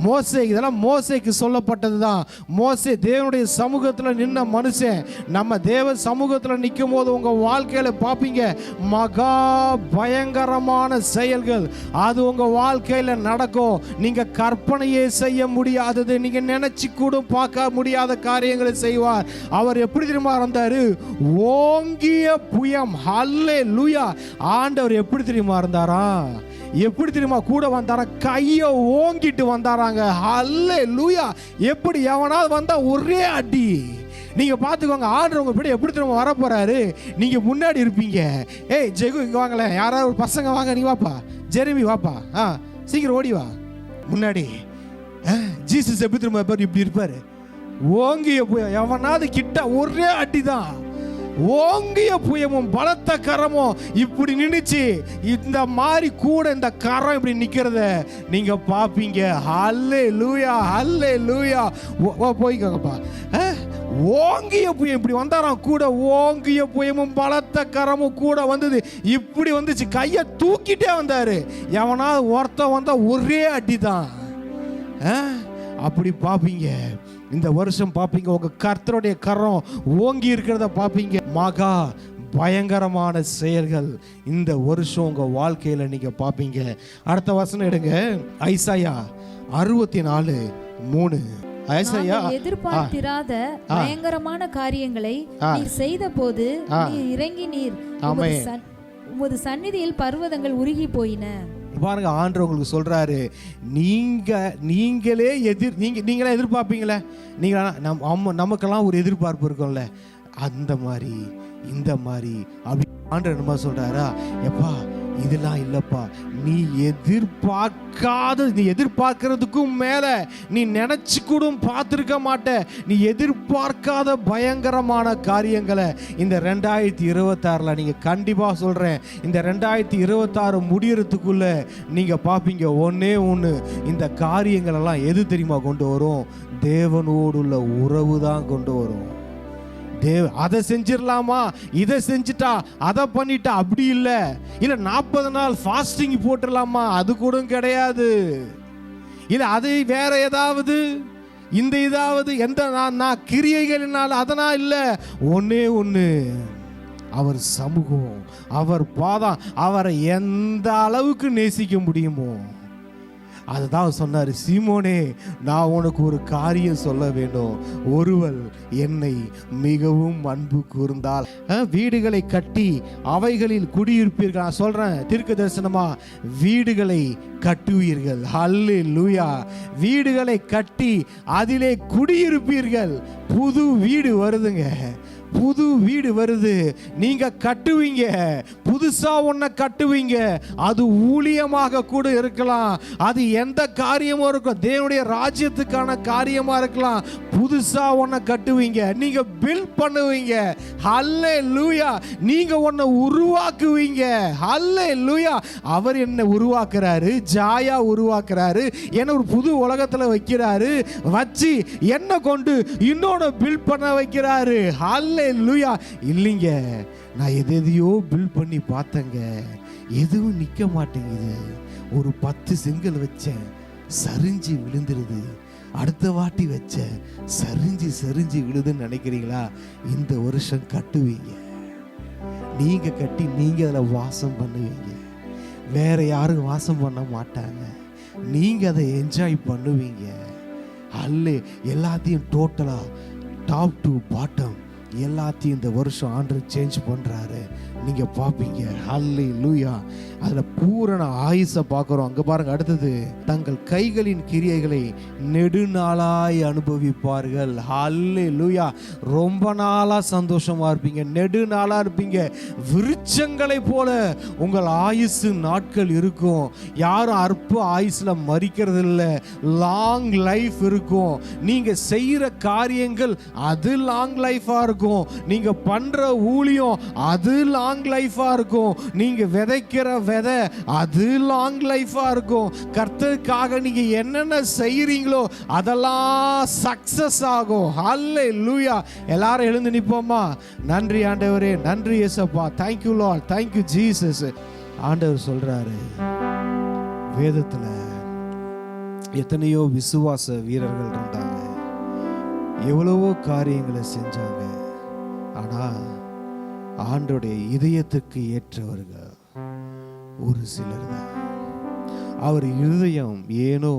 மோசே, இதெல்லாம் மோசேக்கு சொல்லப்பட்டது தான். மோசே தேவனுடைய சமூகத்தில் நின்ன மனுஷன். நம்ம தேவ சமூகத்தில் நிற்கும் போது உங்கள் வாழ்க்கையில் பார்ப்பீங்க மகா பயங்கரமான செயல்கள் அது உங்கள் வாழ்க்கையில் நடக்கும். நீங்கள் கற்பனையே செய்ய முடியாதது, நீங்கள் நினைச்சு கூட பார்க்க முடியாத காரியங்களை செய்வார். அவர் எப்படி தெரியுமா இருந்தார்? ஓங்கிய புயம். ஹல்லேலூயா. ஆண்டவர் எப்படி தெரியுமா இருந்தாரா? எப்படி தெரியுமா கூட வந்தாரா? கையை ஓங்கிட்டு வந்தாராங்க. ஹல்லேலூயா. எப்படி எவனாவது வந்தா ஒரே அடி. நீங்க பாத்துக்கோங்க, ஆண்டவர் உங்க பிடி எப்படி தெரியுமா வர போறாரு? நீங்க முன்னாடி இருப்பீங்க. ஏய் ஜெகு இங்க வாங்கல, யாராவது ஒரு பசங்க வாங்க, நீ வாப்பா. ஜெரமி வாப்பா, சீக்கிரம் ஓடி வா முன்னாடி. ஜீசஸ் எப்படி தெரியுமா இப்படி இருப்பாரு? ஓங்கிய புயம். எவனாவது கிட்ட ஒரே அடிதான். ஓங்கிய புயமும் பலத்த கரமும் இப்படி நின்னுச்சு. இந்த மாதிரி கூட இந்த கரம் இப்படி நிக்கிறத நீங்க பாப்பீங்க. ஹல்லேலூயா, ஹல்லேலூயா. போய்க்கோங்கப்பா. ஓங்கிய புயம் இப்படி வந்தாராம் கூட. ஓங்கிய புயமும் பலத்த கரமும் கூட வந்தது. இப்படி வந்துச்சு. கையை தூக்கிட்டே வந்தாரு. எவனாவது ஒருத்தன் வந்தா ஒரே அடிதான். அப்படி பாப்பீங்க. இந்த வருஷம் பாப்பீங்க உங்க கர்த்தருடைய கரம் ஓங்கி இருக்கிறத பாப்பீங்க. மகா பயங்கரமான செயல்கள் இந்த வருஷம் உங்க வாழ்க்கையில நீங்க பாப்பீங்க. அடுத்த வசனம் எடுங்க. ஐசாயா 64:3. ஐசாயா, எதிர்பார்த்திராத பயங்கரமான காரியங்களை நீர் செய்த போது நீர் இறங்கி நீர் உமது சந்நிதியில் பர்வதங்கள் உருகி போயின. பாருங்க, ஆண்டவர் உங்களுக்கு சொல்றாரு, நீங்களே நீங்களே எதிர்பார்ப்பீங்களே. நமக்கெல்லாம் ஒரு எதிர்பார்ப்பு இருக்கும்ல, அந்த மாதிரி இந்த மாதிரி அப்படி ஆண்டவர் என்ன சொல்றாரா? எப்பா இதெல்லாம் இல்லப்பா, நீ எதிர்பார்க்கறதுக்கும் மேல நீ நினைச்சு கூட பார்த்திருக்க மாட்ட. நீ எதிர்பார்க்காத பயங்கரமான காரியங்களை இந்த 2026 நீங்க கண்டிப்பா சொல்றேன், இந்த 2026 முடியறதுக்குள்ள நீங்க பாப்பீங்க. ஒன்னே ஒண்ணு, இந்த காரியங்கள் எல்லாம் எது தெரியுமா கொண்டு வரும்? தேவனோடு உள்ள உறவு தான் கொண்டு வரும். அதை செஞ்சிடலாமா, இதை செஞ்சுட்டா, அதை பண்ணிட்டா, அப்படி இல்லை. 40 நாள் ஃபாஸ்டிங் போட்டுடலாமா, அது கூட கிடையாது. இல்லை அது வேற ஏதாவது இந்த இதாவது எந்த நான் கிரியைகளினால் அதனால் இல்லை. ஒன்னே ஒன்று, அவர் சமூகம், அவர் பாதம், அவரை எந்த அளவுக்கு நேசிக்க முடியுமோ அதுதான் சொன்னார். சீமோனே, நான் உனக்கு ஒரு காரியம் சொல்ல வேண்டும். ஒருவள் என்னை மிகவும் அன்பு கூர்ந்தால் வீடுகளை கட்டி அவைகளில் குடியிருப்பீர்கள். நான் சொல்றேன் தீர்க்க தரிசனமா, வீடுகளை கட்டுவீர்கள். ஹல்லேலூயா. வீடுகளை கட்டி அதிலே குடியிருப்பீர்கள். புது வீடு வருதுங்க, புது வீடு வருது. நீங்க கட்டுவீங்க, புதுசா ஒன்ன கட்டுவீங்க. அது ஊழியமாக கூட இருக்கலாம், அது எந்த காரியமும் இருக்கும், தேவனுடைய ராஜ்யத்துக்கான காரியமா இருக்கலாம். புதுசா ஒன்ன கட்டுவீங்க, நீங்க பில்ட் பண்ணுவீங்க. ஹல்லேலூயா. நீங்க ஒன்ன உருவாக்குவீங்க. ஹல்லேலூயா. அவர் என்ன உருவாக்குறாரு? ஜாயா உருவாக்குறாரு. என்ன ஒரு புது உலகத்துல வைக்கிறாரு. வச்சு என்ன கொண்டு இன்னொன்னு பில்ட் பண்ண வைக்கிறாரு. ஹல்லேலூயா. இல்லைங்க, நான் எதையோ பில்ட் பண்ணி பார்த்தேங்க, எதுவும் நிக்க மாட்டேங்குது. ஒரு 10 செங்கல் வச்சேன், சரிஞ்சு விழுந்துருது. அடுத்த வாட்டி வச்ச சரிஞ்சு விழுதுன்னு நினைக்கிறீங்களா? இந்த வருஷம் கட்டுவீங்க. நீங்க கட்டி நீங்க அதில் வாசம் பண்ணுவீங்க. வேற யாரும் வாசம் பண்ண மாட்டாங்க. நீங்க அதை என்ஜாய் பண்ணுவீங்க. அல்ல எல்லாத்தையும் டோட்டலா டாப் டு பாட்டம் எல்லாத்தையும் இந்த வருஷம் ஆண்டவர் சேஞ்ச் பண்றாரு. நீங்க பாப்பீங்க. ஹல்லேலூயா. அதுல பூரண ஆயுசை பார்க்கிறோம். அங்க பாருங்க, அடுத்தது, தங்கள் கைகளின் கிரியைகளை நெடுநாளாய் அனுபவிப்பார்கள். ஹல்லேலூயா. ரொம்ப நாளா சந்தோஷமா இருப்பீங்க, நெடுநாளா இருப்பீங்க. விருட்சங்களை போல உங்கள் ஆயுசு நாட்கள் இருக்கும். யாரும் அற்ப ஆயுசுல மரிக்கிறது இல்லை. லாங் லைஃப் இருக்கும். நீங்க செய்யற காரியங்கள் அது லாங் லைஃபா இருக்கும். நீங்க பண்ற ஊழியம் அது லாங் லைஃபா இருக்கும். நீங்க விதைக்கிற விதை அது லாங் லைஃபா இருக்கும். கர்த்தருக்காக நீங்க என்னென்ன செய்யறீங்களோ அதெல்லாம் சக்சஸ் ஆகும். ஹல்லேலூயா. எல்லாரும் எழுந்து நிப்போமா? நன்றி ஆண்டவரே, நன்றி இயேசுப்பா. Thank you lord, thank you Jesus. ஆண்டவர் சொல்றாரு வேதத்துல, எத்தனையோ விசுவாச வீரர்கள் இருந்தாங்க, எவ்வளவோ காரியங்களை செஞ்சாங்க. ஆனால் ஆண்டோடைய இதயத்துக்கு ஏற்றவர்கள் ஒரு சிலர் தான். அவர் இருதயம் ஏனோ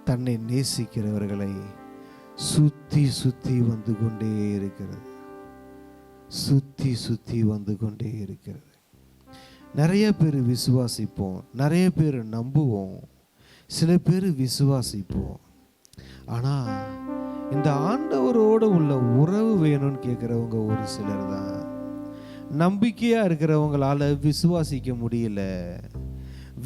தன்னை நேசிக்கிறவர்களை சுத்தி சுத்தி வந்து கொண்டே இருக்கிறது, சுத்தி சுத்தி வந்து கொண்டே இருக்கிறது. நிறைய பேர் விசுவாசிப்போம், நிறைய பேர் நம்புவோம், சில பேர் விசுவாசிப்போம். ஆனால் இந்த ஆண்டவரோடு உள்ள உறவு வேணும்னு கேட்குறவங்க ஒரு சிலர் தான். நம்பிக்கையாக இருக்கிறவங்களால விசுவாசிக்க முடியல,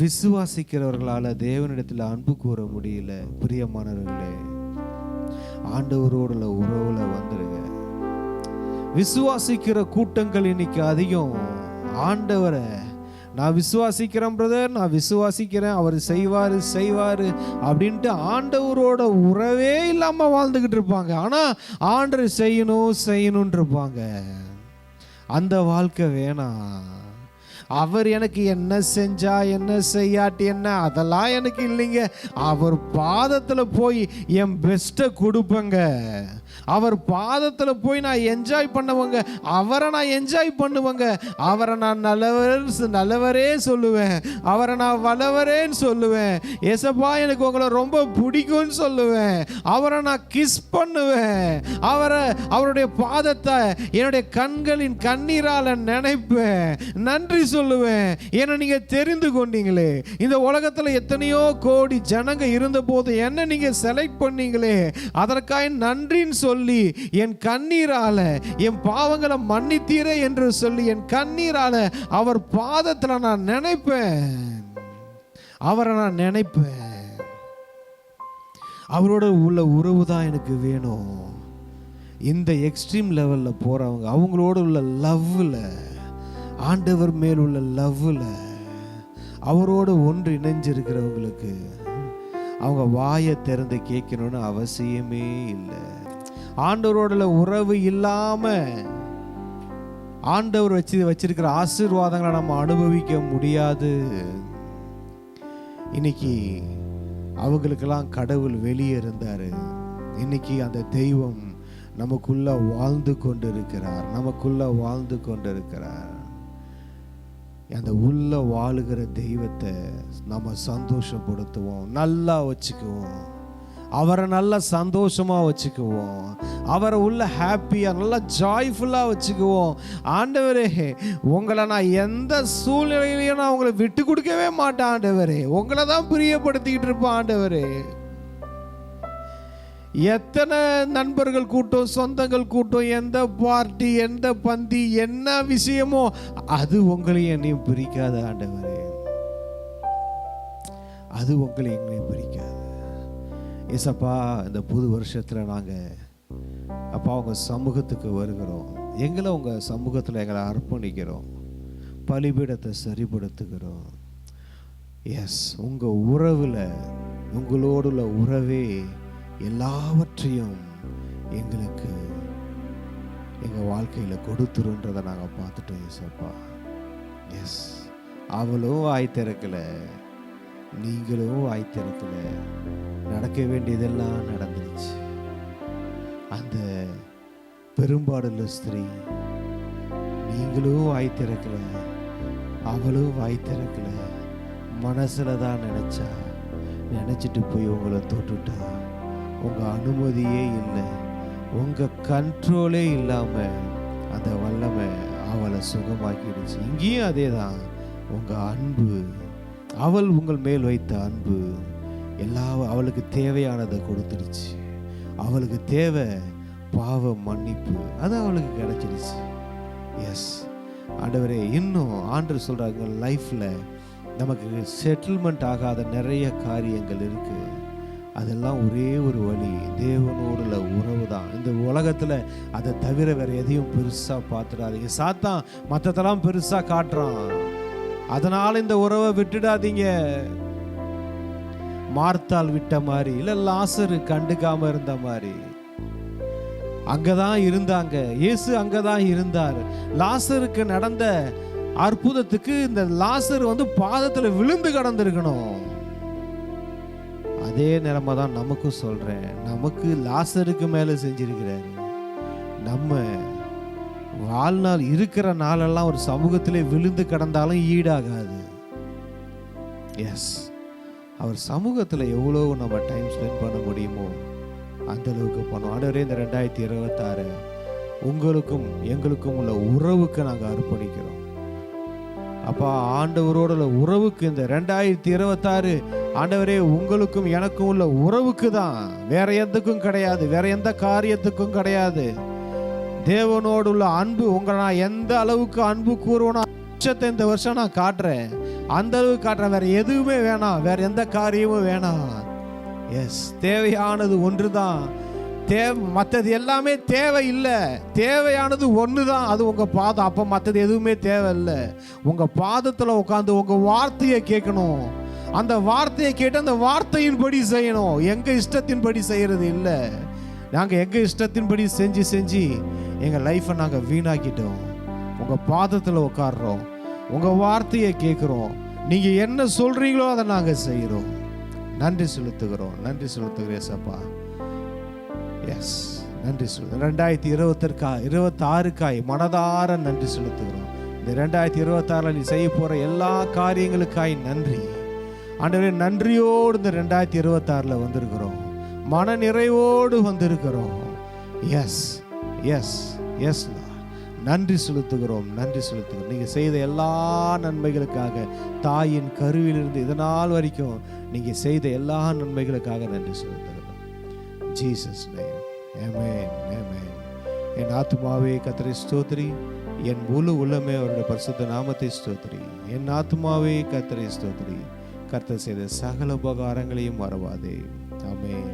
விசுவாசிக்கிறவர்களால் தேவனிடத்தில் அன்பு கூற முடியல. பிரியமானவர்களே, ஆண்டவரோட உறவுல வந்துருங்க. விசுவாசிக்கிற கூட்டங்கள் இன்னைக்கு அதிகம். ஆண்டவரை நான் விசுவாசிக்கிறேன் பிரதர், நான் விசுவாசிக்கிறேன், அவர் செய்வார் அப்படின்ட்டு ஆண்டவரோட உறவே இல்லாமல் வாழ்ந்துக்கிட்டு இருப்பாங்க. ஆனால் ஆண்டவர் செய்யணும்னு இருப்பாங்க. அந்த வாழ்க்கை வேணாம். அவர் எனக்கு என்ன செஞ்சா என்ன செய்யாட்டி என்ன அதெல்லாம் எனக்கு இல்லைங்க. அவர் பாதத்தில் போய் என் பெஸ்ட்டை கொடுப்பேங்க. அவர் பாதத்தில் போய் நான் என்ஜாய் பண்ணுவேங்க. அவரை நான் என்ஜாய் பண்ணுவேங்க. அவரை நான் நல்லவரே சொல்லுவேன், அவரை நான் வல்லவரேன்னு சொல்லுவேன். ஏசப்பா எனக்கு உங்களை ரொம்ப பிடிக்கும்னு சொல்லுவேன். அவரை நான் கிஸ் பண்ணுவேன். அவருடைய பாதத்தை என்னுடைய கண்களின் கண்ணீரால் நினைப்பேன், நன்றி சொல்லுவேன். ஏன்னா நீங்க தெரிந்து கொண்டீங்களே, இந்த உலகத்தில் எத்தனையோ கோடி ஜனங்க இருந்த போது என்ன நீங்க செலக்ட் பண்ணீங்களே, அதற்காக நன்றின்னு சொல்லி என் கண்ணீரால என் பாவங்களை மன்னித்தீரே என்று சொல்லி என் கண்ணீரால அவர் பாதத்தில் நான் நினைப்பேன், அவரை நான் நினைப்பேன். அவரோட உள்ள உறவு தான் எனக்கு வேணும். இந்த எக்ஸ்ட்ரீம் லெவல்ல போறவங்க, அவங்களோட உள்ள லவ்ல, ஆண்டவர் மேல் உள்ள லவ்ல அவரோடு ஒன்று இணைஞ்சிருக்கிறவங்களுக்கு அவங்க வாயை திறந்து கேட்கணும்னு அவசியமே இல்லை. ஆண்டவரோட உறவு இல்லாம ஆண்டவர் வச்சிருக்கிற ஆசீர்வாதங்களை நம்ம அனுபவிக்க முடியாது. இன்னைக்கு அவங்களுக்கெல்லாம் கடவுள் வெளியே இருந்தாரு. இன்னைக்கு அந்த தெய்வம் நமக்குள்ள வாழ்ந்து கொண்டிருக்கிறார், நமக்குள்ள வாழ்ந்து கொண்டிருக்கிறார். அந்த உள்ள வாழுகிற தெய்வத்தை நம்ம சந்தோஷப்படுத்துவோம், நல்லா வச்சுக்குவோம், அவரை நல்லா சந்தோஷமா வச்சுக்குவோம், அவரை உள்ள ஹாப்பியா நல்லா ஜாய்ஃபுல்லா வச்சுக்குவோம். ஆண்டவரே, உங்களை நான் எந்த சூழ்நிலையிலையும் நான் உங்களை விட்டு கொடுக்கவே மாட்டேன் ஆண்டவரே, உங்களை தான் பிரியப்படுத்திக்கிட்டு இருப்பேன் ஆண்டவரே. எத்தனை நண்பர்கள் கூட்டம், சொந்தங்கள் கூட்டம், எந்த பார்ட்டி, எந்த பந்தி, என்ன விஷயமோ அது உங்களையும் என்னையும் பிரிக்காது ஆண்டவரே, அது உங்களையும் எங்களையும் பிரிக்காது. ஏசப்பா, இந்த புது வருஷத்துல நாங்க அப்பா உங்க சமூகத்துக்கு வருகிறோம், எங்களை உங்க சமூகத்துல எங்களை அர்ப்பணிக்கிறோம், பலிபீடத்தை சரிப்படுத்துகிறோம். எஸ், உங்க உறவுல, உங்களோடுள்ள உறவே எல்லாவற்றையும் எங்களுக்கு எங்கள் வாழ்க்கையில் கொடுத்துருன்றதை நாங்கள் பார்த்துட்டோம் ஏசப்பா. எஸ், அவளும் வாய் திறக்கலை, நீங்களும் வாய் திறக்கலை, நடக்க வேண்டியதெல்லாம் நடந்துருச்சு. அந்த பெரும்பாடுள்ள ஸ்திரீ, நீங்களும் வாய் திறக்கலை, அவளும் வாய் திறக்கலை, மனசில் தான் நினச்சிட்டு போய் உங்களை தொட்டுட்டா. உங்கள் அனுமதியே இல்லை, உங்கள் கண்ட்ரோலே இல்லாமல் அந்த வல்லமை அவளை சுகமாக்கிடுச்சு. இங்கேயும் அதே தான், உங்கள் அன்பு, அவள் உங்கள் மேல் வைத்த அன்பு அவளுக்கு தேவையானதை கொடுத்துருச்சு. அவளுக்கு தேவை பாவ மன்னிப்பு, அது அவளுக்கு கிடைச்சிருச்சு. எஸ் ஆண்டவரே, இன்னும் ஆண்டவர் சொல்கிறாங்க, லைஃப்பில் நமக்கு செட்டில்மெண்ட் ஆகாத நிறைய காரியங்கள் இருக்குது. அதெல்லாம் ஒரே ஒரு வழி, தேவனோடுள்ள உறவு தான். இந்த உலகத்தில் அதை தவிர வேற எதையும் பெருசாக பார்த்துடாதீங்க. சாத்தான் மற்றதெல்லாம் பெருசாக காட்டுறான், அதனால இந்த உறவை விட்டுடாதீங்க. மார்த்தாள் விட்ட மாதிரி, இல்லை லாசரு கண்டுக்காம இருந்த மாதிரி. அங்கதான் இருந்தாங்க, இயேசு அங்கதான் இருந்தார். லாசருக்கு நடந்த அற்புதத்துக்கு இந்த லாசர் பாதத்தில் விழுந்து கடந்திருக்கணும். அதே நிலைமை தான் நமக்கும் சொல்கிறேன். நமக்கு லாசருக்கு மேலே செஞ்சிருக்கிறாரு. நம்ம வாழ்நாள் இருக்கிற நாளெல்லாம் ஒரு சமூகத்திலே விழுந்து கிடந்தாலும் ஈடாகாது. எஸ், அவர் சமூகத்தில் எவ்வளோ நம்ம டைம் ஸ்பெண்ட் பண்ண முடியுமோ அந்த அளவுக்கு பண்ணுவோம். ஆண்டவரே, இந்த 2026 உங்களுக்கும் எங்களுக்கும் உள்ள உறவுக்கு நாங்கள் அர்ப்பணிக்கிறோம். அப்பா, ஆண்டவரோட உள்ள உறவுக்கு இந்த 2026 ஆண்டவரே உங்களுக்கும் எனக்கும் உள்ள உறவுக்கு தான், வேற எதுக்கும் கிடையாது, வேற எந்த காரியத்துக்கும் கிடையாது. தேவனோடு உள்ள அன்பு, உங்களை நான் எந்த அளவுக்கு அன்பு கூறுவேனோ இந்த வருஷம் நான் காட்டுறேன், அந்த அளவுக்கு காட்டுறேன். வேற எதுவுமே வேணாம், வேற எந்த காரியமும் வேணாம். எஸ், தேவையானது ஒன்று தான். மற்றது எல்லாமே தேவை இல்லை. தேவையானது ஒன்று தான், அது உங்கள் பாதம். அப்போ மற்றது எதுவுமே தேவையில்லை. உங்கள் பாதத்தில் உட்காந்து உங்கள் வார்த்தையை கேட்கணும். அந்த வார்த்தையை கேட்டு அந்த வார்த்தையின்படி செய்யணும். எங்கள் இஷ்டத்தின்படி செய்கிறது இல்லை. நாங்கள் எங்கள் இஷ்டத்தின்படி செஞ்சு எங்கள் லைஃப்பை நாங்கள் வீணாக்கிட்டோம். உங்கள் பாதத்தில் உட்காடுறோம், உங்கள் வார்த்தையை கேட்குறோம். நீங்கள் என்ன சொல்கிறீங்களோ அதை நாங்கள் செய்கிறோம். நன்றி செலுத்துகிறோம், நன்றி செலுத்துகிறேன் சப்பா. எஸ், நன்றி செலுத்துகிறோம். 2026 மனதார நன்றி செலுத்துகிறோம். இந்த 2026 நீ செய்ய போகிற எல்லா காரியங்களுக்காய் நன்றி ஆண்டவரே. நன்றியோடு இந்த 2026 வந்திருக்கிறோம், மன நிறைவோடு வந்திருக்கிறோம். எஸ் எஸ் எஸ், நன்றி செலுத்துகிறோம், நன்றி செலுத்துகிறோம். நீங்கள் செய்த எல்லா நன்மைகளுக்காக, தாயின் கருவிலிருந்து இதனால் வரைக்கும் நீங்கள் செய்த எல்லா நன்மைகளுக்காக நன்றி செலுத்துகிறோம். ஜீசஸ் நேம், ஆமென், ஆமென். என் ஆத்துமாவே கர்த்தரை ஸ்தோத்திரி, என் முழு உள்ளமே அவருடைய பரிசுத்த நாமத்தை ஸ்தோத்திரி. என் ஆத்துமாவே கர்த்தரை ஸ்தோத்திரி, கர்த்தர் செய்த சகல உபகாரங்களையும் மறவாதே. ஆமென்.